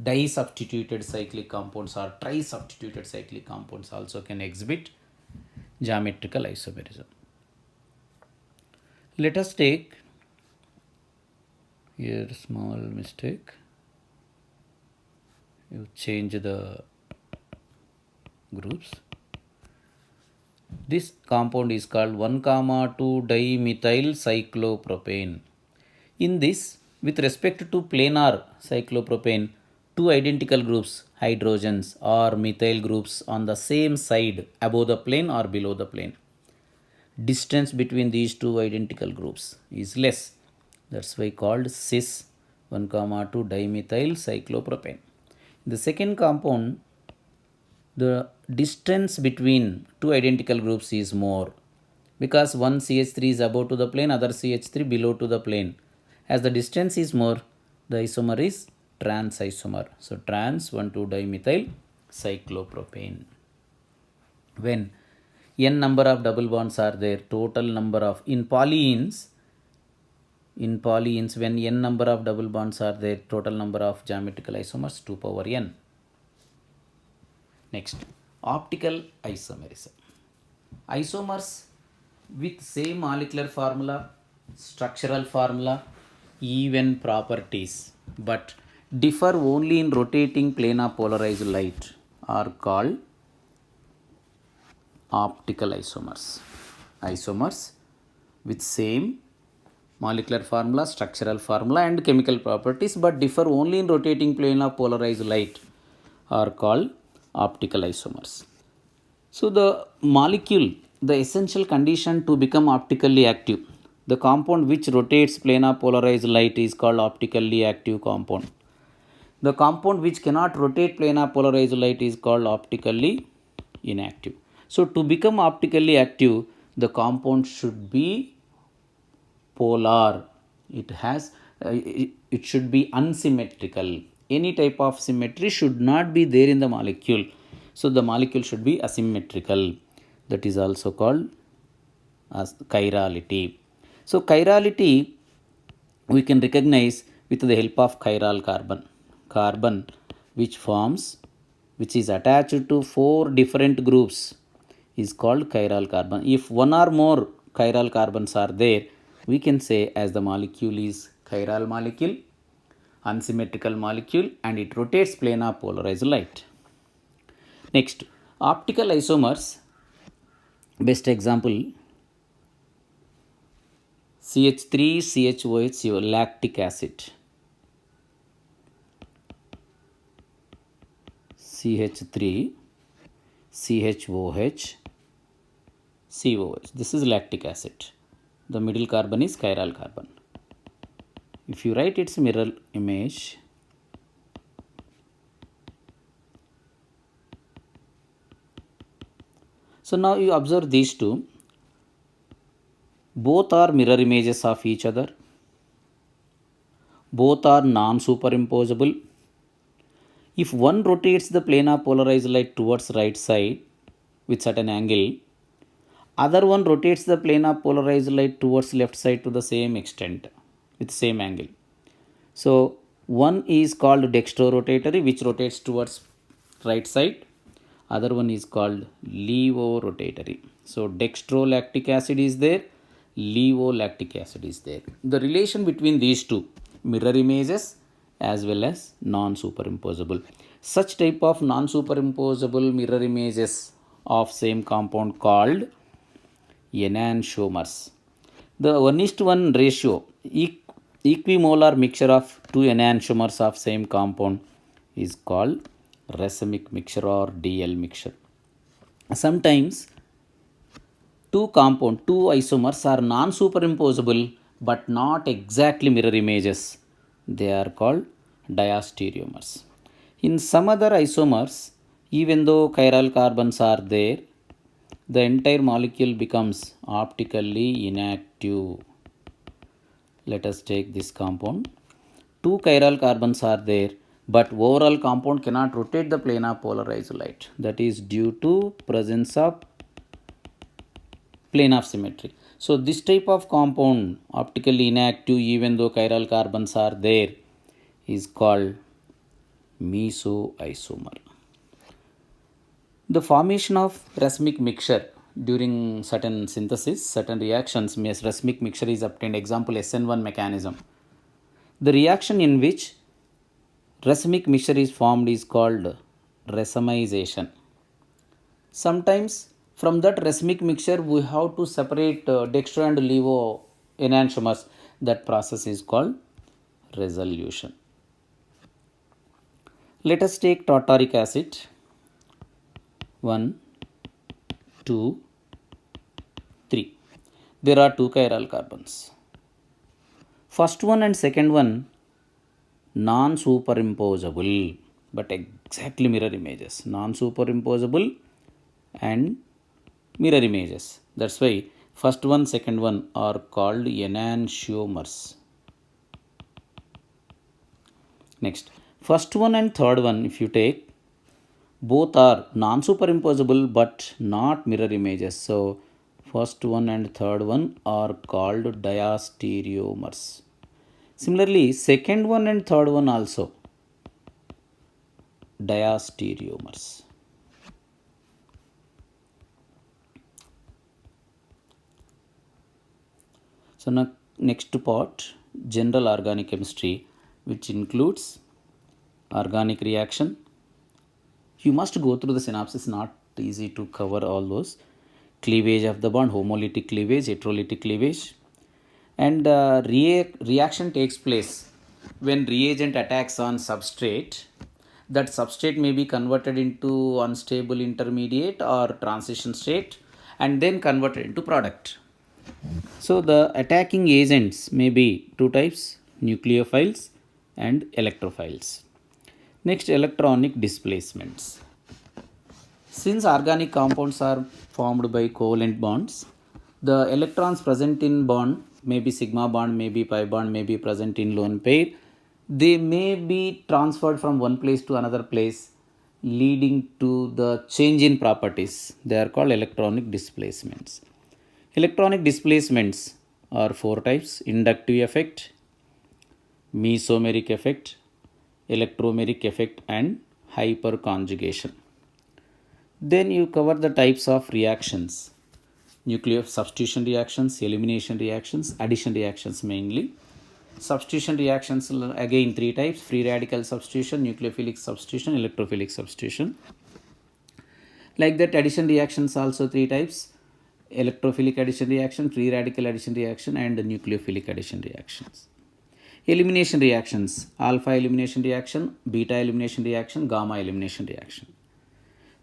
di-substituted cyclic compounds or tri-substituted cyclic compounds also can exhibit geometrical isomerism. Let us take here small mistake. You change the groups. This compound is called 1,2-dimethyl cyclopropane. In this, with respect to planar cyclopropane, two identical groups, hydrogens or methyl groups on the same side above the plane or below the plane. Distance between these two identical groups is less. That's why called cis 1,2-dimethyl cyclopropane. The second compound, the distance between two identical groups is more because one CH3 is above to the plane, other CH3 below to the plane. As the distance is more, the isomer is trans isomer. So trans 1,2-dimethyl cyclopropane. When n number of double bonds are there, total number of in polyenes when n number of double bonds are there, total number of geometrical isomers 2 power n. Next, optical isomerism. Isomers with same molecular formula, structural formula, even properties, but differ only in rotating plane of polarized light are called optical isomers. Isomers with same Molecular formula, structural formula and chemical properties, but differ only in rotating plane of polarized light, are called optical isomers. So the molecule, the essential condition to become optically active, the compound which rotates plane of polarized light is called optically active compound. The compound which cannot rotate plane of polarized light is called optically inactive. So to become optically active, the compound should be polar. It should be unsymmetrical. Any type of symmetry should not be there in the molecule. So the molecule should be asymmetrical. That is also called as chirality. So chirality we can recognize with the help of chiral carbon. Carbon which is attached to 4 different groups is called chiral carbon. If one or more chiral carbons are there, we can say as the molecule is chiral molecule, unsymmetrical molecule, and it rotates plane of polarized light. Next, optical isomers. Best example, CH3 CHOH lactic acid, CH3 CHOH COH. This is lactic acid. The middle carbon is chiral carbon. If you write its mirror image, so now you observe these two. Both are mirror images of each other. Both are non-superimposable. If one rotates the plane of polarized light towards right side with certain angle, other one rotates the plane of polarized light towards left side to the same extent with same angle. So one is called dextrorotatory, which rotates towards right side. Other one is called levorotatory. So dextrolactic acid is there, levolactic acid is there. The relation between these two, mirror images as well as non-superimposable. Such type of non-superimposable mirror images of same compound called enantiomers. The 1:1 ratio, equimolar mixture of two enantiomers of same compound is called racemic mixture or DL mixture. Sometimes two isomers are non-superimposable but not exactly mirror images. They are called diastereomers. In some other isomers, even though chiral carbons are there, the entire molecule becomes optically inactive. Let us take this compound. Two chiral carbons are there, but overall compound cannot rotate the plane of polarized light. That is due to presence of plane of symmetry. So this type of compound, optically inactive even though chiral carbons are there, is called mesoisomer. The formation of racemic mixture during certain synthesis, certain reactions, racemic mixture is obtained. Example, SN1 mechanism. The reaction in which racemic mixture is formed is called racemization. Sometimes from that racemic mixture we have to separate dextro and levo enantiomers. That process is called resolution. Let us take tartaric acid. 1, 2, 3. There are two chiral carbons. First one and second one non-superimposable but exactly mirror images. Non-superimposable and mirror images. That's why first one, second one are called enantiomers. Next, first one and third one, if you take, both are non-superimposable but not mirror images. So first one and third one are called diastereomers. Similarly, second one and third one also diastereomers. So now next part, general organic chemistry, which includes organic reaction. You must go through the synopsis, not easy to cover all those. Cleavage of the bond, homolytic cleavage, heterolytic cleavage, And reaction takes place when reagent attacks on substrate. That substrate may be converted into unstable intermediate or transition state and then converted into product. So the attacking agents may be two types, nucleophiles and electrophiles. Next, electronic displacements. Since organic compounds are formed by covalent bonds, the electrons present in bond, maybe sigma bond, maybe pi bond, may be present in lone pair. They may be transferred from one place to another place, leading to the change in properties. They are called electronic displacements. Electronic displacements are four types: inductive effect, mesomeric effect, electromeric effect, and hyperconjugation. Then you cover the types of reactions: nuclear substitution reactions, elimination reactions, addition reactions mainly. Substitution reactions again three types: free radical substitution, nucleophilic substitution, electrophilic substitution. Like that, addition reactions also three types: electrophilic addition reaction, free radical addition reaction, and nucleophilic addition reactions. Elimination reactions: alpha elimination reaction, beta elimination reaction, gamma elimination reaction.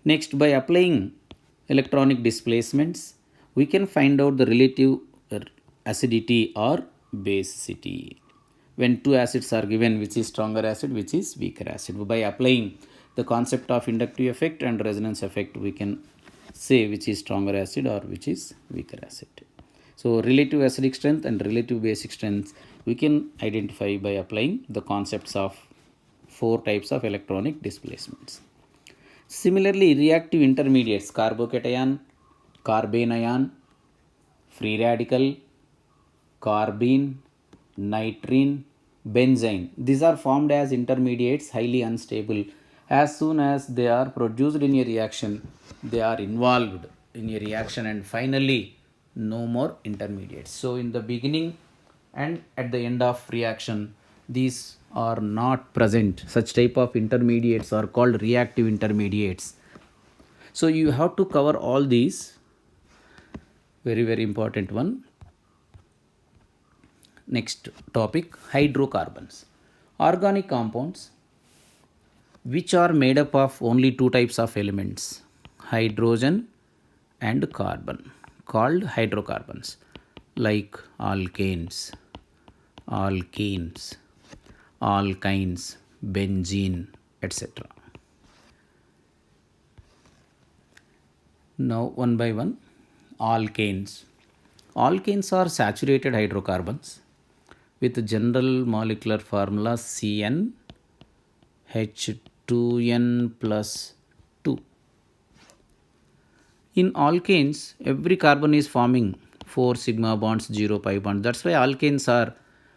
Next, by applying electronic displacements, we can find out the relative acidity or basicity. When two acids are given, which is stronger acid, which is weaker acid. By applying the concept of inductive effect and resonance effect, we can say which is stronger acid or which is weaker acid. So relative acidic strength and relative basic strength we can identify by applying the concepts of four types of electronic displacements. Similarly, reactive intermediates: carbocation, carbene ion, free radical, carbene, nitrene, benzene. These are formed as intermediates, highly unstable. As soon as they are produced in a reaction, they are involved in a reaction and finally no more intermediates. So in the beginning and at the end of reaction, these are not present. Such type of intermediates are called reactive intermediates. So you have to cover all these. Very important one. Next topic: hydrocarbons. Organic compounds which are made up of only two types of elements, hydrogen and carbon, called hydrocarbons, like alkanes, alkenes, alkynes, benzene, etc. Now one by one. Alkanes. Alkanes are saturated hydrocarbons with general molecular formula CN H2n plus 2. In alkanes, every carbon is forming 4 sigma bonds, 0 pi bonds. That's why alkanes are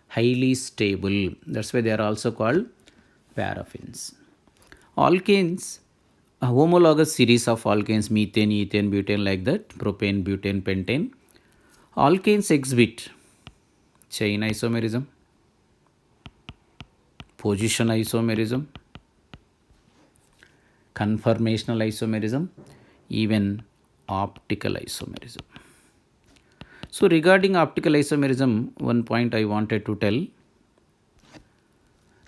highly stable. That's why they are also called paraffins. Alkanes, a homologous series of alkanes, methane, ethane, butane, like that, propane, butane, pentane. Alkanes exhibit chain isomerism, position isomerism, conformational isomerism, even optical isomerism. So regarding optical isomerism, one point I wanted to tell: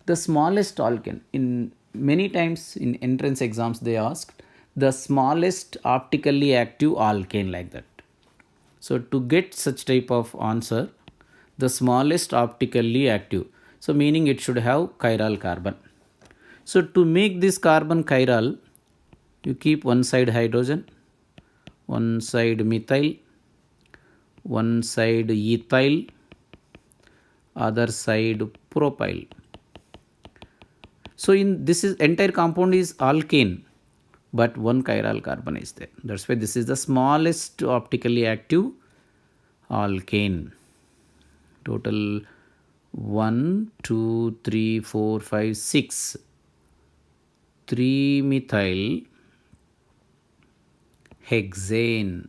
the smallest alkane, in many times in entrance exams they asked the smallest optically active alkane, like that. So to get such type of answer, the smallest optically active, so meaning it should have chiral carbon. So to make this carbon chiral, you keep one side hydrogen, one side methyl, one side ethyl, other side propyl. So in this is entire compound is alkane, but one chiral carbon is there. That's why this is the smallest optically active alkane. Total 1, 2, 3, 4, 5, 6. 3 methyl hexane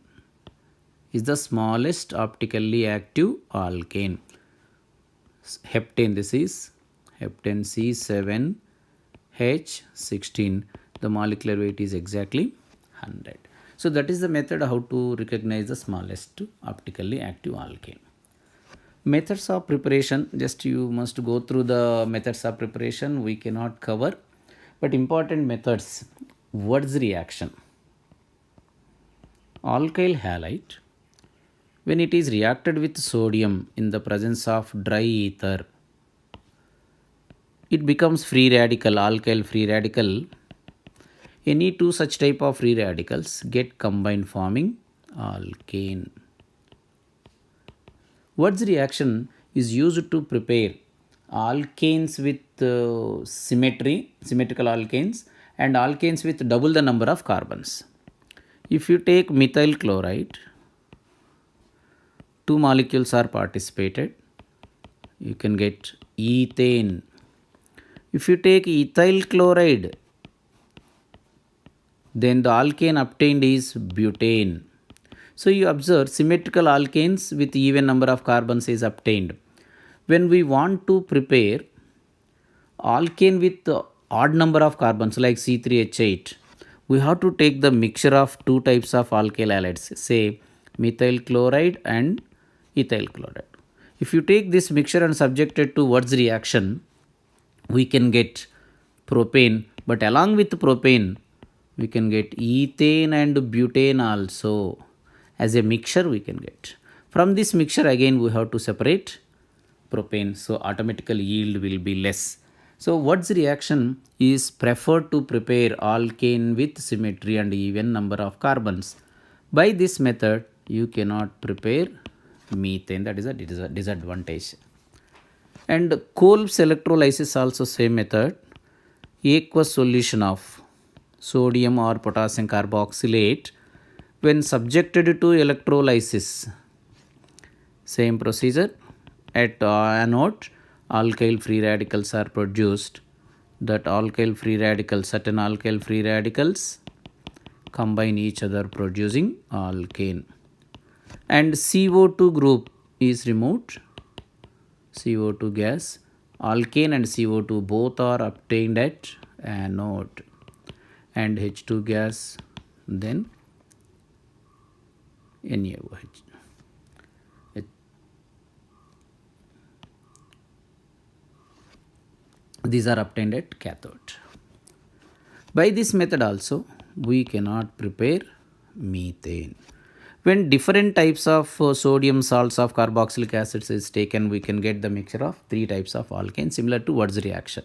is the smallest optically active alkane. Heptane, this is heptane C7H16. The molecular weight is exactly 100. So that is the method how to recognize the smallest optically active alkane. Methods of preparation, just you must go through the methods of preparation, we cannot cover, but important methods. What's reaction? Alkyl halide, when it is reacted with sodium in the presence of dry ether, it becomes free radical, alkyl free radical. Any two such type of free radicals get combined forming alkane. What's reaction is used to prepare alkanes with symmetrical alkanes, and alkanes with double the number of carbons. If you take methyl chloride, two molecules are participated, you can get ethane. If you take ethyl chloride, then the alkane obtained is butane. So you observe symmetrical alkanes with even number of carbons is obtained. When we want to prepare alkane with odd number of carbons like C3H8, we have to take the mixture of two types of alkyl halides, say methyl chloride and ethyl chloride. If you take this mixture and subject it to Wurtz reaction, we can get propane, but along with propane, we can get ethane and butane also. As a mixture we can get. From this mixture again we have to separate propane, so automatically yield will be less. So Wurtz reaction is preferred to prepare alkane with symmetry and even number of carbons. By this method you cannot prepare methane, that is a disadvantage. And Kolb's electrolysis also same method. Aqueous solution of sodium or potassium carboxylate, when subjected to electrolysis, same procedure. At anode, alkyl free radicals are produced. That alkyl free radicals, certain alkyl free radicals combine each other producing alkane. And CO2 group is removed, CO2 gas. Alkane and CO2 both are obtained at anode, and H2 gas, then NaOH. These are obtained at cathode. By this method also we cannot prepare methane. When different types of sodium salts of carboxylic acids is taken, we can get the mixture of three types of alkane similar to Wurtz reaction.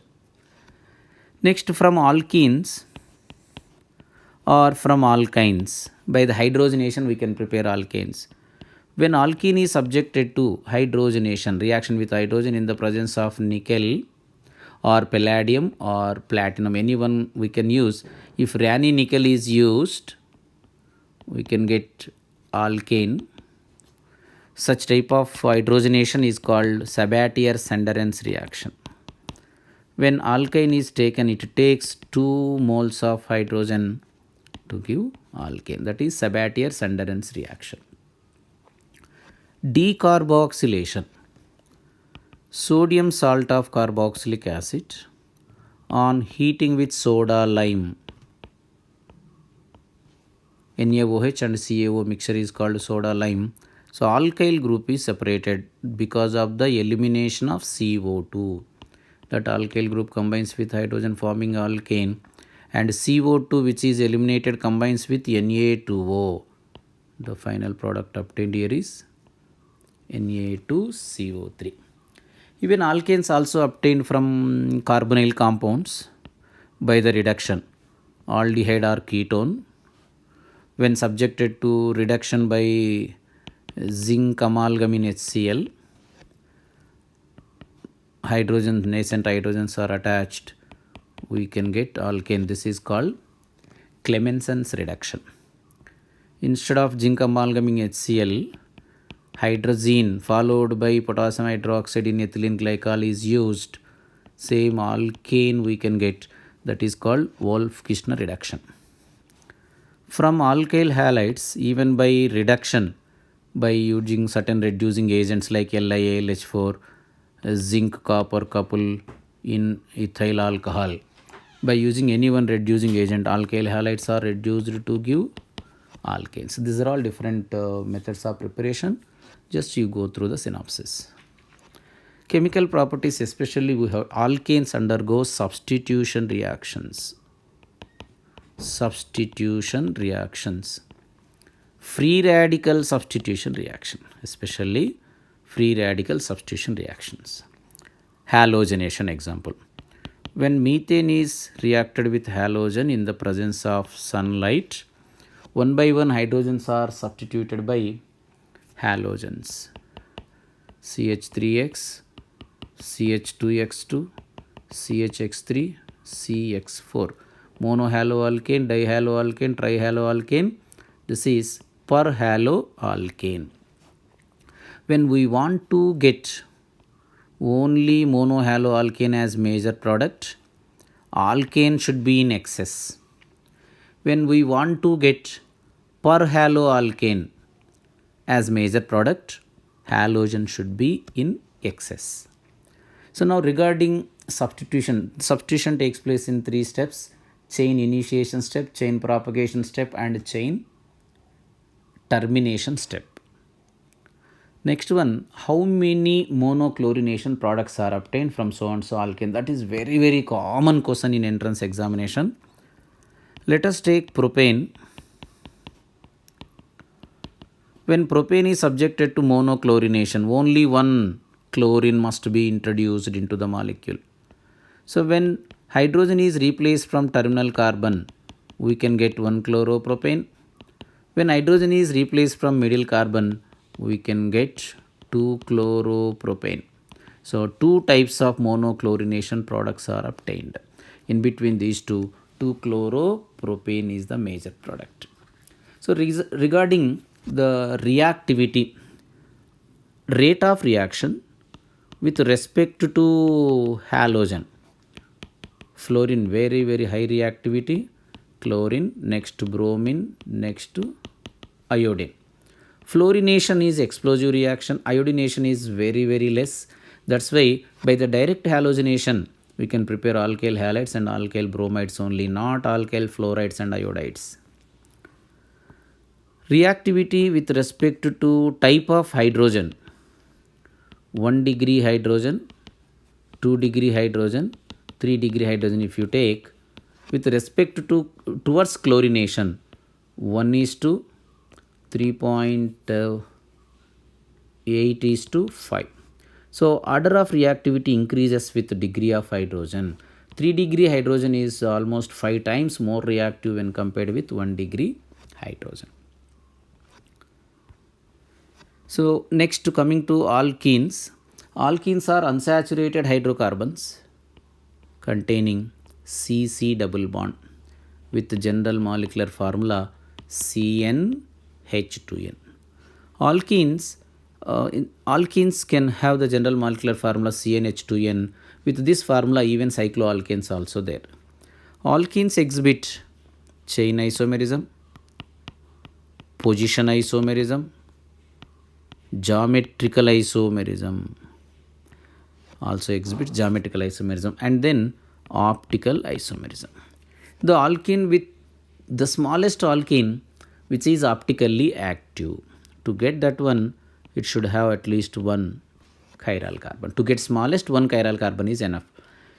Next, from alkenes or from alkynes, by the hydrogenation we can prepare alkanes. When alkene is subjected to hydrogenation, reaction with hydrogen in the presence of nickel or palladium or platinum, any one we can use. If Raney nickel is used, we can get alkane. Such type of hydrogenation is called Sabatier-Sunderens reaction. When alkyne is taken, it takes 2 moles of hydrogen to give alkane. That is Sabatier-Sunderens reaction. Decarboxylation. Sodium salt of carboxylic acid on heating with soda lime. NaOH and CaO mixture is called soda lime. So alkyl group is separated because of the elimination of CO2. That alkyl group combines with hydrogen forming alkane, and CO2 which is eliminated combines with Na2O. The final product obtained here is Na2CO3. Even alkanes also obtained from carbonyl compounds by the reduction. Aldehyde or ketone, when subjected to reduction by zinc amalgam in HCl, nascent hydrogens are attached, we can get alkane. This is called Clemenson's reduction. Instead of zinc amalgaming HCl, hydrazine followed by potassium hydroxide in ethylene glycol is used. Same alkane we can get, that is called Wolff-Kishner reduction. From alkyl halides, even by reduction by using certain reducing agents like LiAlH4, zinc copper couple in ethyl alcohol, by using any one reducing agent, alkyl halides are reduced to give alkanes. These are all different methods of preparation. Just you go through the synopsis. Chemical properties, especially we have alkanes undergo substitution reactions. Substitution reactions. Free radical substitution reaction, especially free radical substitution reactions. Halogenation example. When methane is reacted with halogen in the presence of sunlight, one by one hydrogens are substituted by halogens. CH3x, CH2x2, CHX3, CX4. Monohaloalkane, dihaloalkane, trihaloalkane. This is perhaloalkane. When we want to get only monohaloalkane as major product, alkane should be in excess. When we want to get perhaloalkane as major product, halogen should be in excess. So now regarding substitution takes place in 3 steps: chain initiation step, chain propagation step, and chain termination step. Next one, how many monochlorination products are obtained from so and so alkane? That is very common question in entrance examination. Let us take propane. When propane is subjected to monochlorination, only one chlorine must be introduced into the molecule. So when hydrogen is replaced from terminal carbon, we can get 1-chloropropane. When hydrogen is replaced from middle carbon, we can get 2-chloropropane. So 2 types of monochlorination products are obtained. In between these two, 2-chloropropane is the major product. So regarding the reactivity, rate of reaction with respect to halogen, fluorine very high reactivity, chlorine, next to bromine, next to iodine. Fluorination is explosive reaction, iodination is very less. That's why by the direct halogenation we can prepare alkyl halides and alkyl bromides only, not alkyl fluorides and iodides. Reactivity with respect to type of hydrogen: 1 degree hydrogen, 2 degree hydrogen, 3 degree hydrogen. If you take with respect to towards chlorination, 1:3.8:5. So order of reactivity increases with degree of hydrogen. 3 degree hydrogen is almost 5 times more reactive when compared with 1 degree hydrogen. So next, coming to alkenes. Alkenes are unsaturated hydrocarbons containing CC double bond with the general molecular formula CnH2n. Alkenes can have the general molecular formula CnH2n. With this formula, even cycloalkanes also there. Alkenes exhibit chain isomerism, position isomerism, geometrical isomerism, also exhibits geometrical isomerism, and then optical isomerism. The alkene with the smallest alkene which is optically active, to get that one it should have at least 1 chiral carbon. To get smallest, 1 chiral carbon is enough.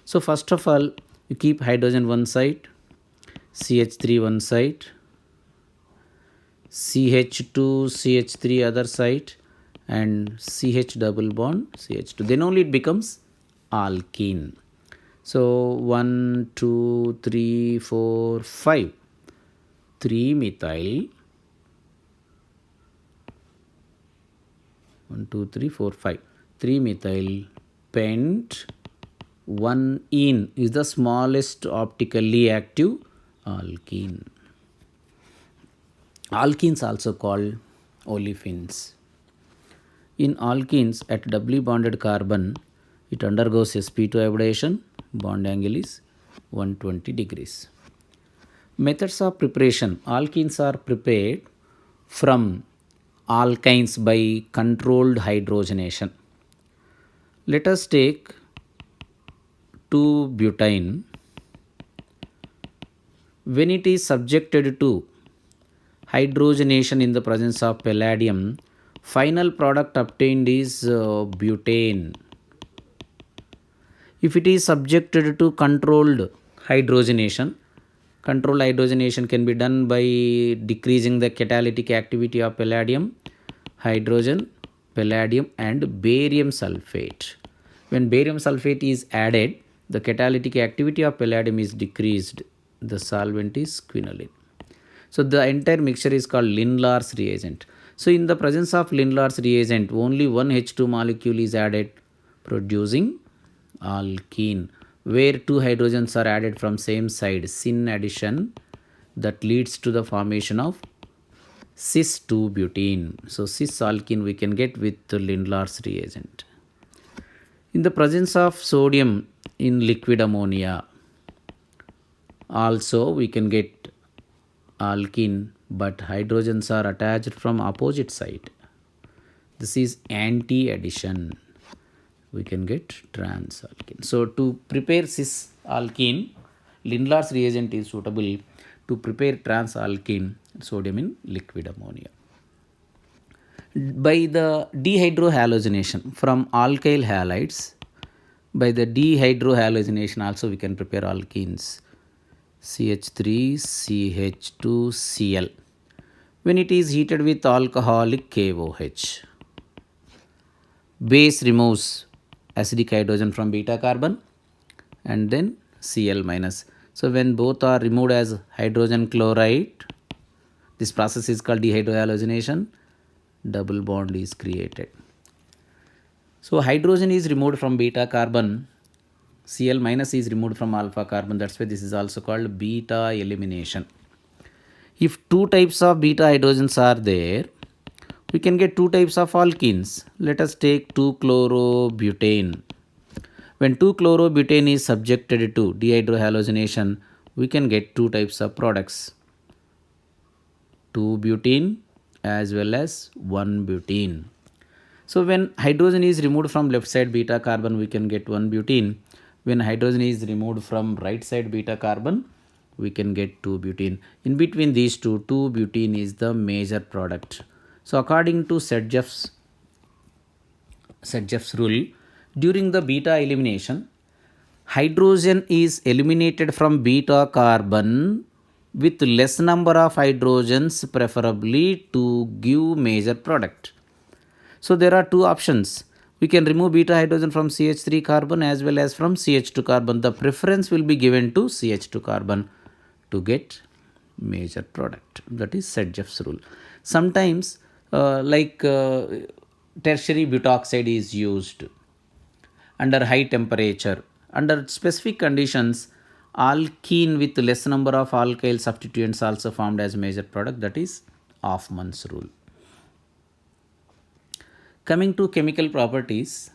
So first of all, you keep hydrogen one side, CH3 one side, CH2 CH3 other side, and CH double bond CH2. Then only it becomes alkene. So 1, 2, 3, 4, 5. 3 methyl. 1, 2, 3, 4, 5. 3 methyl pent 1 ene is the smallest optically active alkene. Alkenes also called olefins. In alkenes, at doubly bonded carbon, it undergoes sp2 hybridization. Bond angle is 120 degrees. Methods of preparation. Alkenes are prepared from alkynes by controlled hydrogenation. Let us take 2-butane. When it is subjected to hydrogenation in the presence of palladium, final product obtained is butane. If it is subjected to controlled hydrogenation, controlled hydrogenation can be done by decreasing the catalytic activity of palladium, hydrogen, palladium and barium sulfate. When barium sulfate is added, the catalytic activity of palladium is decreased. The solvent is quinoline. So the entire mixture is called Lindlar's reagent. So in the presence of Lindlar's reagent, only one H2 molecule is added, producing alkene, where two hydrogens are added from same side, syn addition, that leads to the formation of cis 2 butene. So cis alkene we can get with the Lindlar's reagent. In the presence of sodium in liquid ammonia, also we can get alkene, but hydrogens are attached from opposite side. This is anti-addition. We can get trans alkene. So to prepare cis alkene, Lindlar's reagent is suitable to prepare trans alkene sodium in liquid ammonia. By the dehydrohalogenation from alkyl halides, by the dehydrohalogenation also we can prepare alkenes, CH3, CH2, Cl, when it is heated with alcoholic KOH. Base removes acidic hydrogen from beta carbon and then Cl minus. So when both are removed as hydrogen chloride, this process is called dehydrohalogenation, double bond is created. So hydrogen is removed from beta carbon, Cl minus is removed from alpha carbon. That's why this is also called beta elimination. If two types of beta hydrogens are there, we can get two types of alkenes. Let us take 2-chlorobutane. When 2-chlorobutane is subjected to dehydrohalogenation, we can get two types of products, 2-butene as well as 1-butene. So when hydrogen is removed from left side beta carbon, we can get 1-butene. When hydrogen is removed from right side beta carbon, we can get 2-butene. In between these two, 2-butene is the major product. So according to Sedgwick's rule, during the beta elimination, hydrogen is eliminated from beta carbon with less number of hydrogens, preferably to give major product. So there are two options. We can remove beta hydrogen from CH3 carbon as well as from CH2 carbon. The preference will be given to CH2 carbon to get major product. That is Sedgwick's rule. Sometimes tertiary butoxide is used under high temperature. Under specific conditions, alkene with less number of alkyl substituents also formed as major product. That is Hoffman's rule. Coming to chemical properties,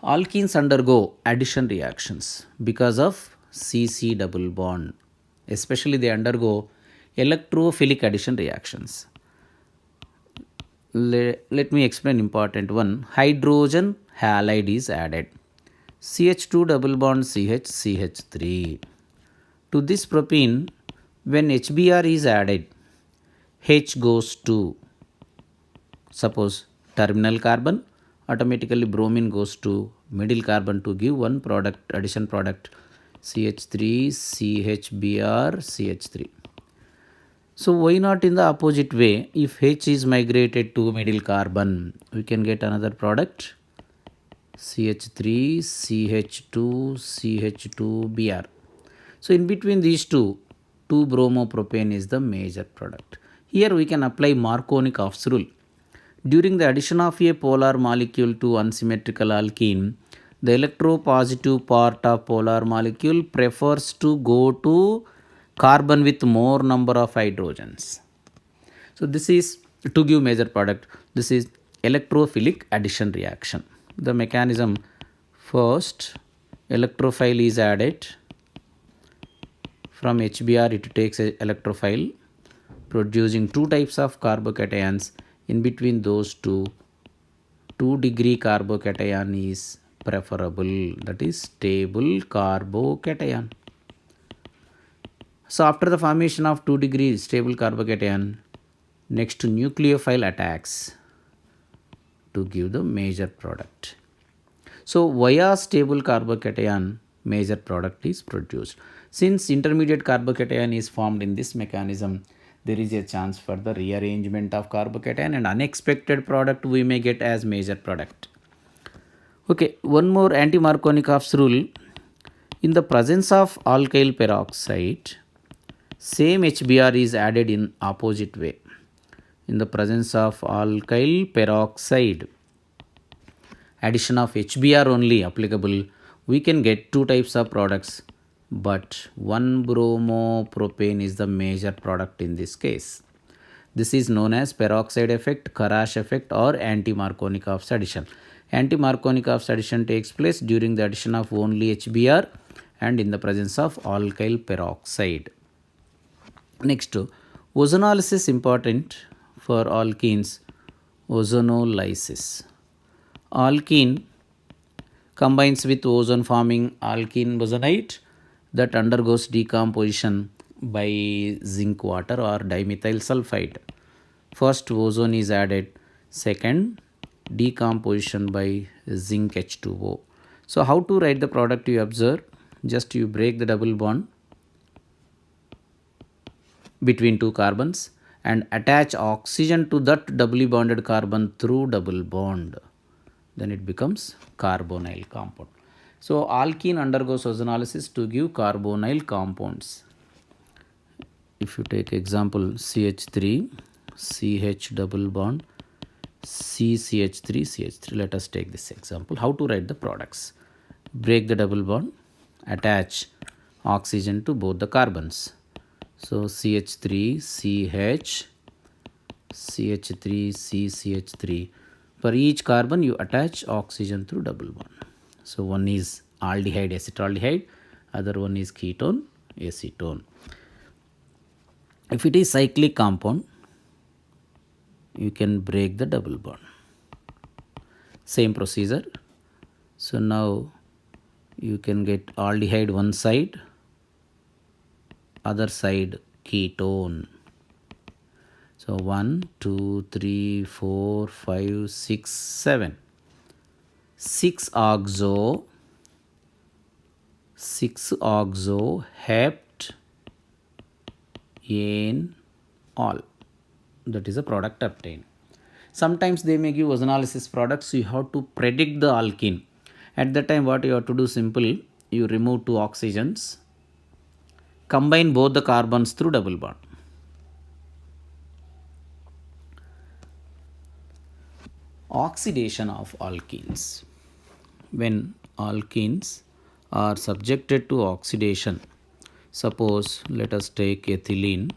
alkenes undergo addition reactions because of CC double bond. Especially they undergo electrophilic addition reactions. Let me explain important one. Hydrogen halide is added. CH2 double bond CH, CH3. To this propene, when HBr is added, H goes to, suppose, terminal carbon, automatically bromine goes to middle carbon to give one product, addition product, CH3, CHBr, CH3. So why not in the opposite way? If H is migrated to middle carbon, we can get another product, CH3, CH2, CH2Br. So in between these two, 2-bromopropane is the major product. Here we can apply Markovnikov rule. During the addition of a polar molecule to unsymmetrical alkene, the electropositive part of polar molecule prefers to go to carbon with more number of hydrogens. So this is to give major product. This is electrophilic addition reaction. The mechanism: first, electrophile is added. From HBr it takes a electrophile, producing two types of carbocations. In between those two, 2-degree carbocation is preferable. That is stable carbocation. So after the formation of 2-degree stable carbocation, next nucleophile attacks to give the major product. So via stable carbocation, major product is produced. Since intermediate carbocation is formed in this mechanism, there is a chance for the rearrangement of carbocation and unexpected product we may get as major product. Okay, one more anti-Markovnikov's rule. In the presence of alkyl peroxide, same HBr is added in opposite way. In the presence of alkyl peroxide, addition of HBr only applicable, we can get two types of products, but 1-bromopropane is the major product in this case. This is known as peroxide effect, Kharasch effect, or anti-Markovnikov's addition. Anti-Markovnikov's addition takes place during the addition of only HBr and in the presence of alkyl peroxide. Next, ozonolysis important for alkenes. Ozonolysis. Alkene combines with ozone forming alkene bosonite that undergoes decomposition by zinc water or dimethyl sulfide. First ozone is added, second decomposition by zinc H2O. So how to write the product you observe? Just you break the double bond between two carbons and attach oxygen to that doubly bonded carbon through double bond. Then it becomes carbonyl compound. So alkene undergoes ozonolysis to give carbonyl compounds. If you take example CH3, CH double bond, CCH3, CH3. Let us take this example. How to write the products? Break the double bond, attach oxygen to both the carbons. So CH3, CH, CH3, CCH3. For each carbon you attach oxygen through double bond. So one is aldehyde, acetaldehyde, other one is ketone, acetone. If it is cyclic compound, you can break the double bond. Same procedure. So now you can get aldehyde one side, other side ketone. So 1, 2, 3, 4, 5, 6, 7. 6-oxo hept ane all. That is a product obtained. Sometimes they may give ozonolysis products, so you have to predict the alkene. At that time what you have to do, simple, you remove two oxygens, combine both the carbons through double bond. Oxidation of alkenes. When alkenes are subjected to oxidation, suppose let us take ethylene.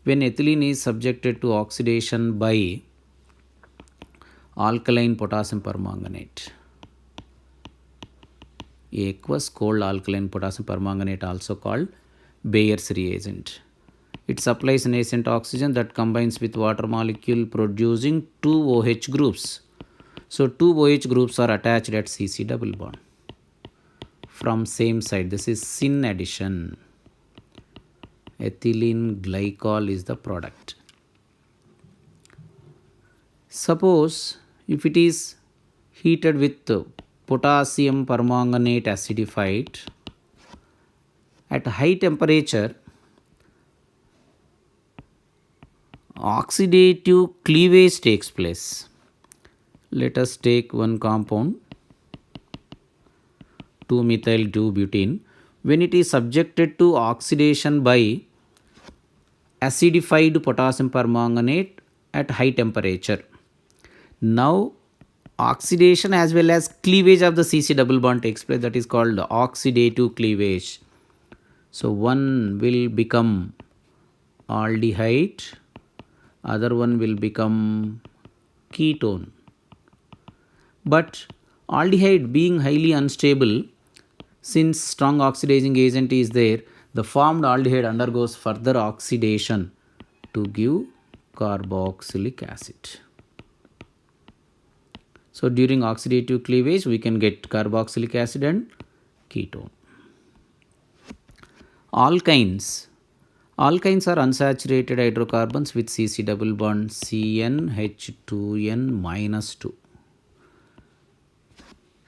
When ethylene is subjected to oxidation by alkaline potassium permanganate, aqueous cold alkaline potassium permanganate, also called Bayer's reagent. It supplies nascent oxygen that combines with water molecule producing two OH groups. So two OH groups are attached at CC double bond from same side. This is syn addition. Ethylene glycol is the product. Suppose if it is heated with potassium permanganate acidified at high temperature, oxidative cleavage takes place. Let us take one compound, 2-methyl-2-butene. When it is subjected to oxidation by acidified potassium permanganate at high temperature, now oxidation as well as cleavage of the CC double bond takes place. That is called oxidative cleavage. So one will become aldehyde, other one will become ketone. But aldehyde being highly unstable, since strong oxidizing agent is there, the formed aldehyde undergoes further oxidation to give carboxylic acid. So during oxidative cleavage we can get carboxylic acid and ketone. Alkynes. Alkynes are unsaturated hydrocarbons with CC double bond CnH2n-2.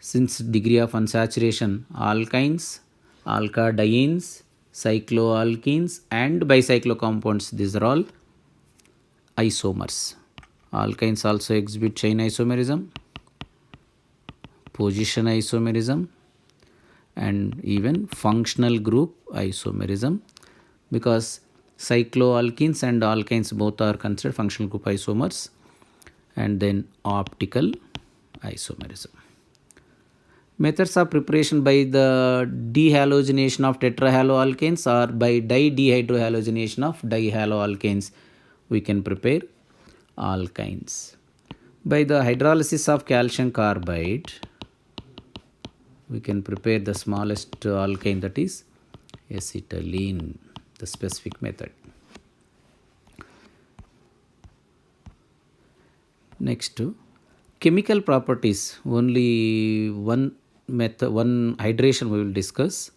Since degree of unsaturation, alkynes, alkadienes, cycloalkenes and bicyclo compounds, these are all isomers. Alkynes also exhibit chain isomerism, position isomerism and even functional group isomerism, because cycloalkenes and alkynes both are considered functional group isomers. And then optical isomerism. Methods of preparation by the dehalogenation of tetrahaloalkanes or by didehydrohalogenation of dihaloalkanes, we can prepare alkynes. By the hydrolysis of calcium carbide, we can prepare the smallest alkyne, that is acetylene, the specific method. Next, chemical properties. Only one method, one hydration we will discuss.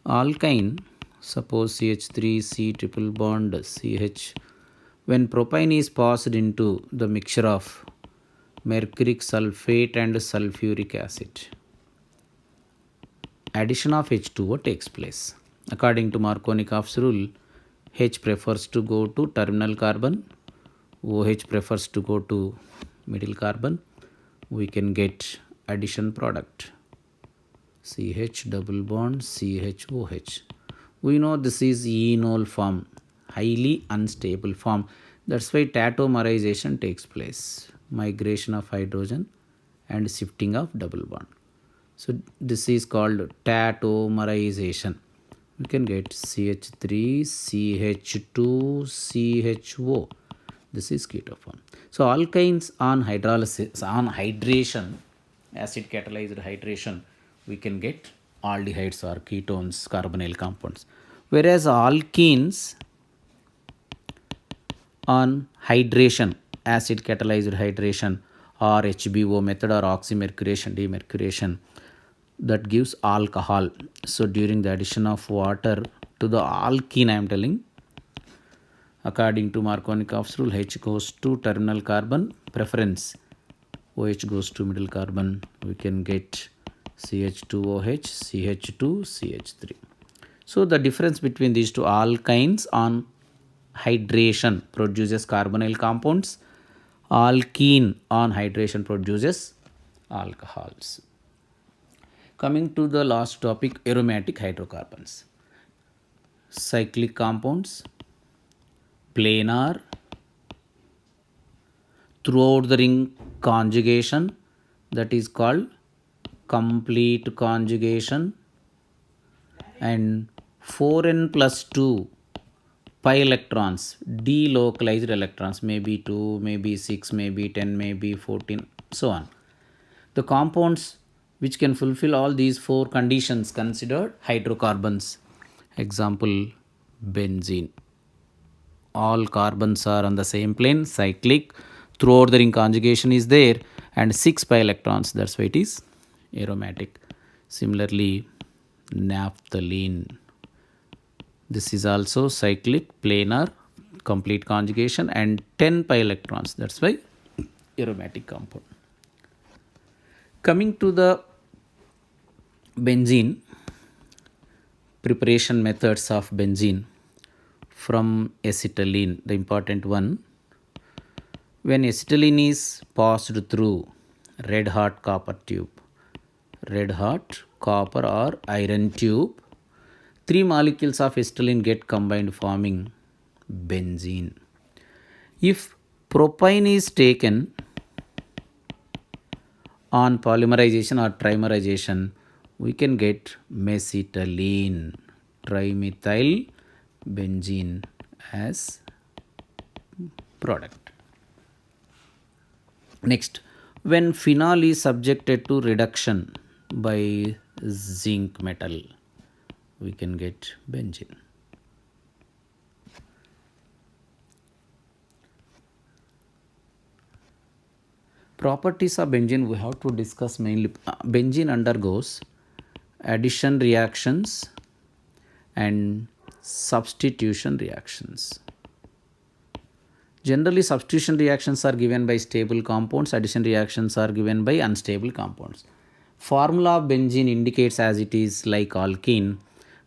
Alkyne, suppose CH3C triple bond CH. When propane is passed into the mixture of mercuric sulfate and sulfuric acid, addition of H2O takes place. According to Markovnikov's rule, H prefers to go to terminal carbon, OH prefers to go to middle carbon. We can get addition product CH double bond CHOH. We know this is enol form, highly unstable form. That's why tautomerization takes place, migration of hydrogen and shifting of double bond. So this is called tautomerization. We can get CH3 CH2 CHO. This is keto form. So alkynes on hydrolysis, on hydration, acid catalyzed hydration, we can get aldehydes or ketones, carbonyl compounds. Whereas alkenes on hydration, acid catalyzed hydration or HBO method or oxymercuration, demercuration, that gives alcohol. So during the addition of water to the alkene, I am telling, according to Markovnikov's rule, H goes to terminal carbon, preference OH goes to middle carbon, we can get CH2OH, CH2, CH3. So the difference between these two alkynes on hydration produces carbonyl compounds, alkene on hydration produces alcohols. Coming to the last topic, aromatic hydrocarbons. Cyclic compounds, planar, throughout the ring conjugation, that is called complete conjugation, and 4n plus 2 pi electrons, delocalized electrons, maybe 2, maybe 6, maybe 10, maybe 14, so on. The compounds which can fulfill all these 4 conditions considered hydrocarbons. Example, benzene. All carbons are on the same plane, cyclic, throughout the ring conjugation is there, and 6 pi electrons, that's why it is aromatic. Similarly, naphthalene. This is also cyclic, planar, complete conjugation, and 10 pi electrons, that's why aromatic compound. Coming to the benzene, preparation methods of benzene from acetylene, the important one. When acetylene is passed through red hot copper tube, red hot copper or iron tube, 3 molecules of acetylene get combined forming benzene. If propane is taken on polymerization or trimerization, we can get mesitylene, trimethyl benzene as product. Next, when phenol is subjected to reduction by zinc metal, we can get benzene. Properties of benzene we have to discuss mainly. Benzene undergoes addition reactions and substitution reactions. Generally, substitution reactions are given by stable compounds, addition reactions are given by unstable compounds. Formula of benzene indicates as it is like alkene,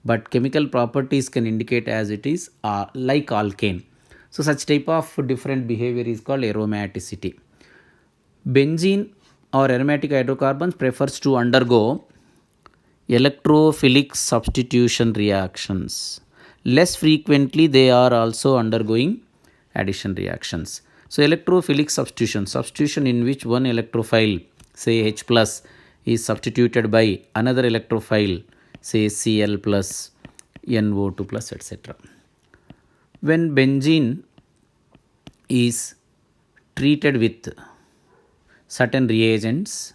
but chemical properties can indicate as it is like alkane. So such type of different behavior is called aromaticity. Benzene or aromatic hydrocarbons prefers to undergo electrophilic substitution reactions. Less frequently, they are also undergoing addition reactions. So, electrophilic substitution in which one electrophile, say H plus, is substituted by another electrophile, say Cl plus, NO2 plus, etc. When benzene is treated with certain reagents,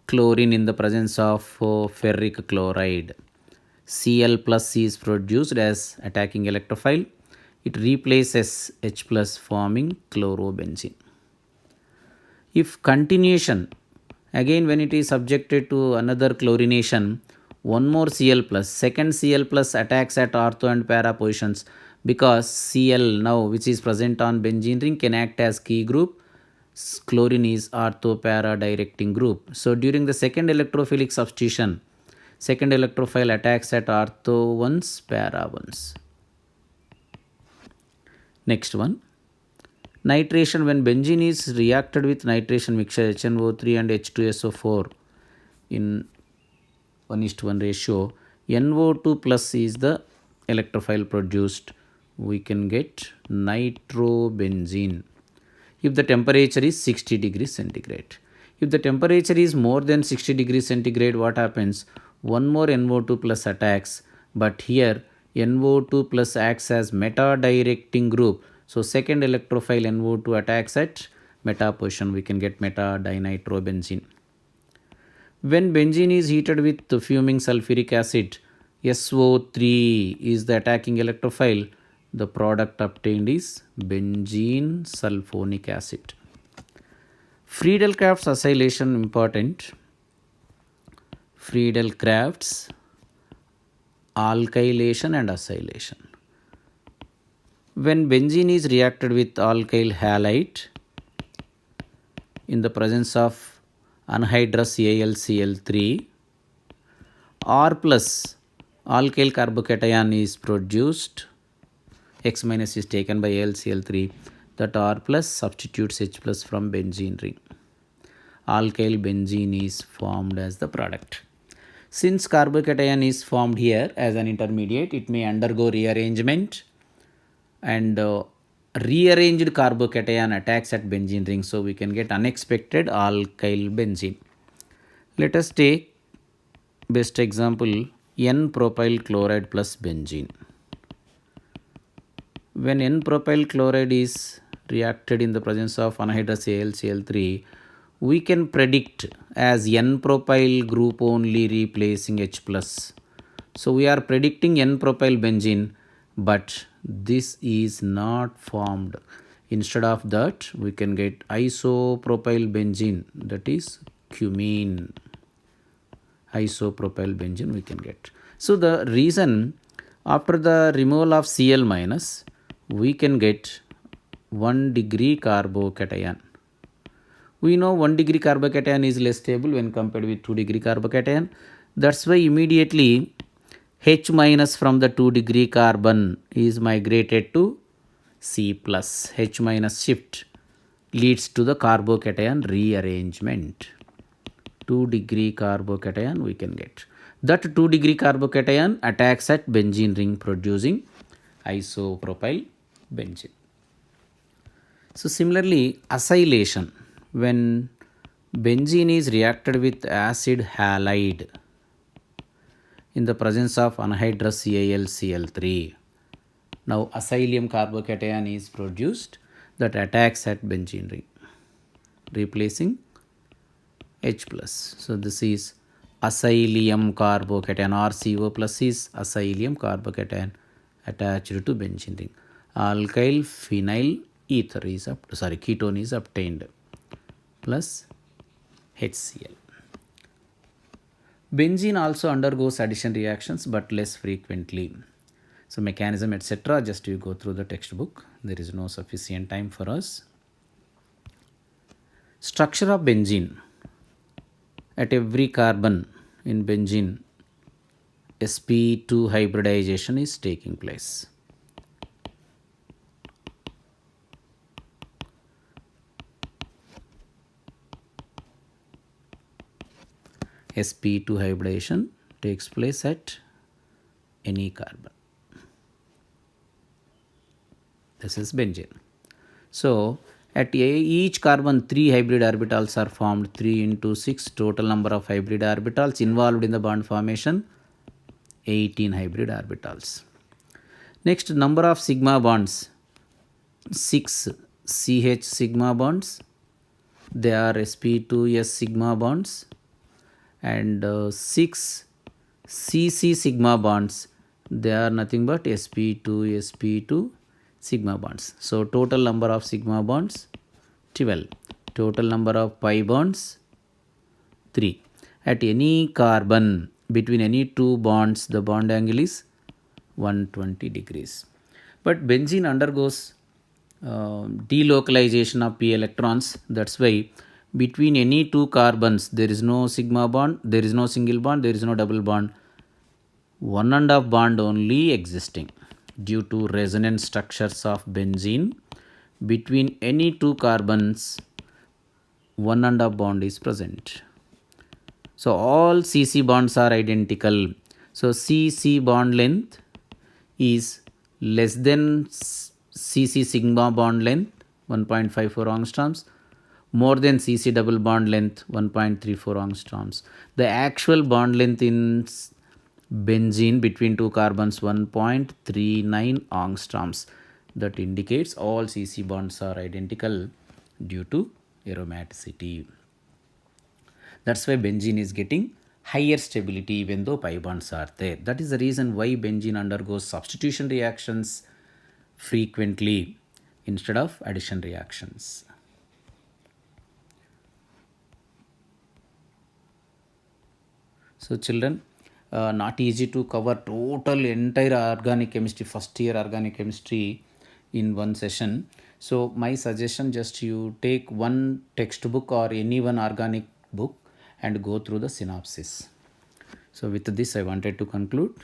chlorine in the presence of ferric chloride, Cl plus is produced as attacking electrophile. It replaces H plus forming chlorobenzene. If continuation, again when it is subjected to another chlorination, one more Cl plus, second Cl plus attacks at ortho and para positions, because Cl now which is present on benzene ring can act as key group. Chlorine is ortho para directing group. So during the second electrophilic substitution, second electrophile attacks at ortho ones, para ones. Next one, nitration. When benzene is reacted with nitration mixture HNO3 and H2SO4 in 1:1 ratio, NO2 plus is the electrophile produced. We can get nitrobenzene if the temperature is 60 degrees centigrade. If the temperature is more than 60 degrees centigrade, what happens? One more NO2 plus attacks, but here NO2 plus acts as meta directing group. So second electrophile NO2 attacks at meta position, we can get meta dinitrobenzene. When benzene is heated with fuming sulfuric acid, SO3 is the attacking electrophile. The product obtained is benzene sulfonic acid. Friedel-Crafts acylation important. Friedel-Crafts alkylation and acylation. When benzene is reacted with alkyl halide in the presence of anhydrous AlCl3, R plus alkyl carbocation is produced. X minus is taken by AlCl3, that R plus substitutes H plus from benzene ring. Alkyl benzene is formed as the product. Since carbocation is formed here as an intermediate, it may undergo rearrangement, and rearranged carbocation attacks at benzene ring. So we can get unexpected alkyl benzene. Let us take best example, N-propyl chloride plus benzene. When N-propyl chloride is reacted in the presence of anhydrous AlCl3, we can predict as N-propyl group only replacing H plus. So we are predicting N-propyl benzene, but this is not formed. Instead of that, we can get isopropyl benzene, that is cumene. Isopropyl benzene we can get. So the reason, after the removal of Cl minus, we can get 1 degree carbocation. We know 1 degree carbocation is less stable when compared with 2 degree carbocation. That's why immediately H minus from the 2 degree carbon is migrated to C plus. H minus shift leads to the carbocation rearrangement. 2 degree carbocation we can get. That 2 degree carbocation attacks at benzene ring producing isopropyl benzene. So similarly, acylation. When benzene is reacted with acid halide in the presence of anhydrous AlCl3, now acylium carbocation is produced that attacks at benzene ring, replacing H plus. So this is acylium carbocation, RCO plus is acylium carbocation attached to benzene ring. Alkyl phenyl ether is ketone is obtained plus HCl. Benzene also undergoes addition reactions but less frequently. So mechanism etc. just you go through the textbook. There is no sufficient time for us. Structure of benzene. at every carbon in benzene, sp2 hybridization is taking place. sp2 hybridization takes place at any carbon. This is benzene. So at each carbon 3 hybrid orbitals are formed, 3 into 6, total number of hybrid orbitals involved in the bond formation 18 hybrid orbitals. Next, number of sigma bonds, 6 CH sigma bonds, they are sp2s sigma bonds, and 6 CC sigma bonds, they are nothing but sp2 sigma bonds. So total number of sigma bonds 12, total number of pi bonds 3. At any carbon between any two bonds, the bond angle is 120 degrees. But benzene undergoes delocalization of p electrons. That's why between any two carbons there is no sigma bond, there is no single bond, there is no double bond. 1.5 bond only existing due to resonance structures of benzene. Between any two carbons 1.5 bond is present. So all CC bonds are identical. So CC bond length is less than CC sigma bond length 1.54 angstroms, more than CC double bond length 1.34 angstroms. The actual bond length in benzene between two carbons 1.39 angstroms. That indicates all CC bonds are identical due to aromaticity. That's why benzene is getting higher stability even though pi bonds are there. That is the reason why benzene undergoes substitution reactions frequently instead of addition reactions. So children, not easy to cover total entire organic chemistry, first year organic chemistry in one session. So my suggestion, just you take one textbook or any one organic book and go through the synopsis. So with this I wanted to conclude.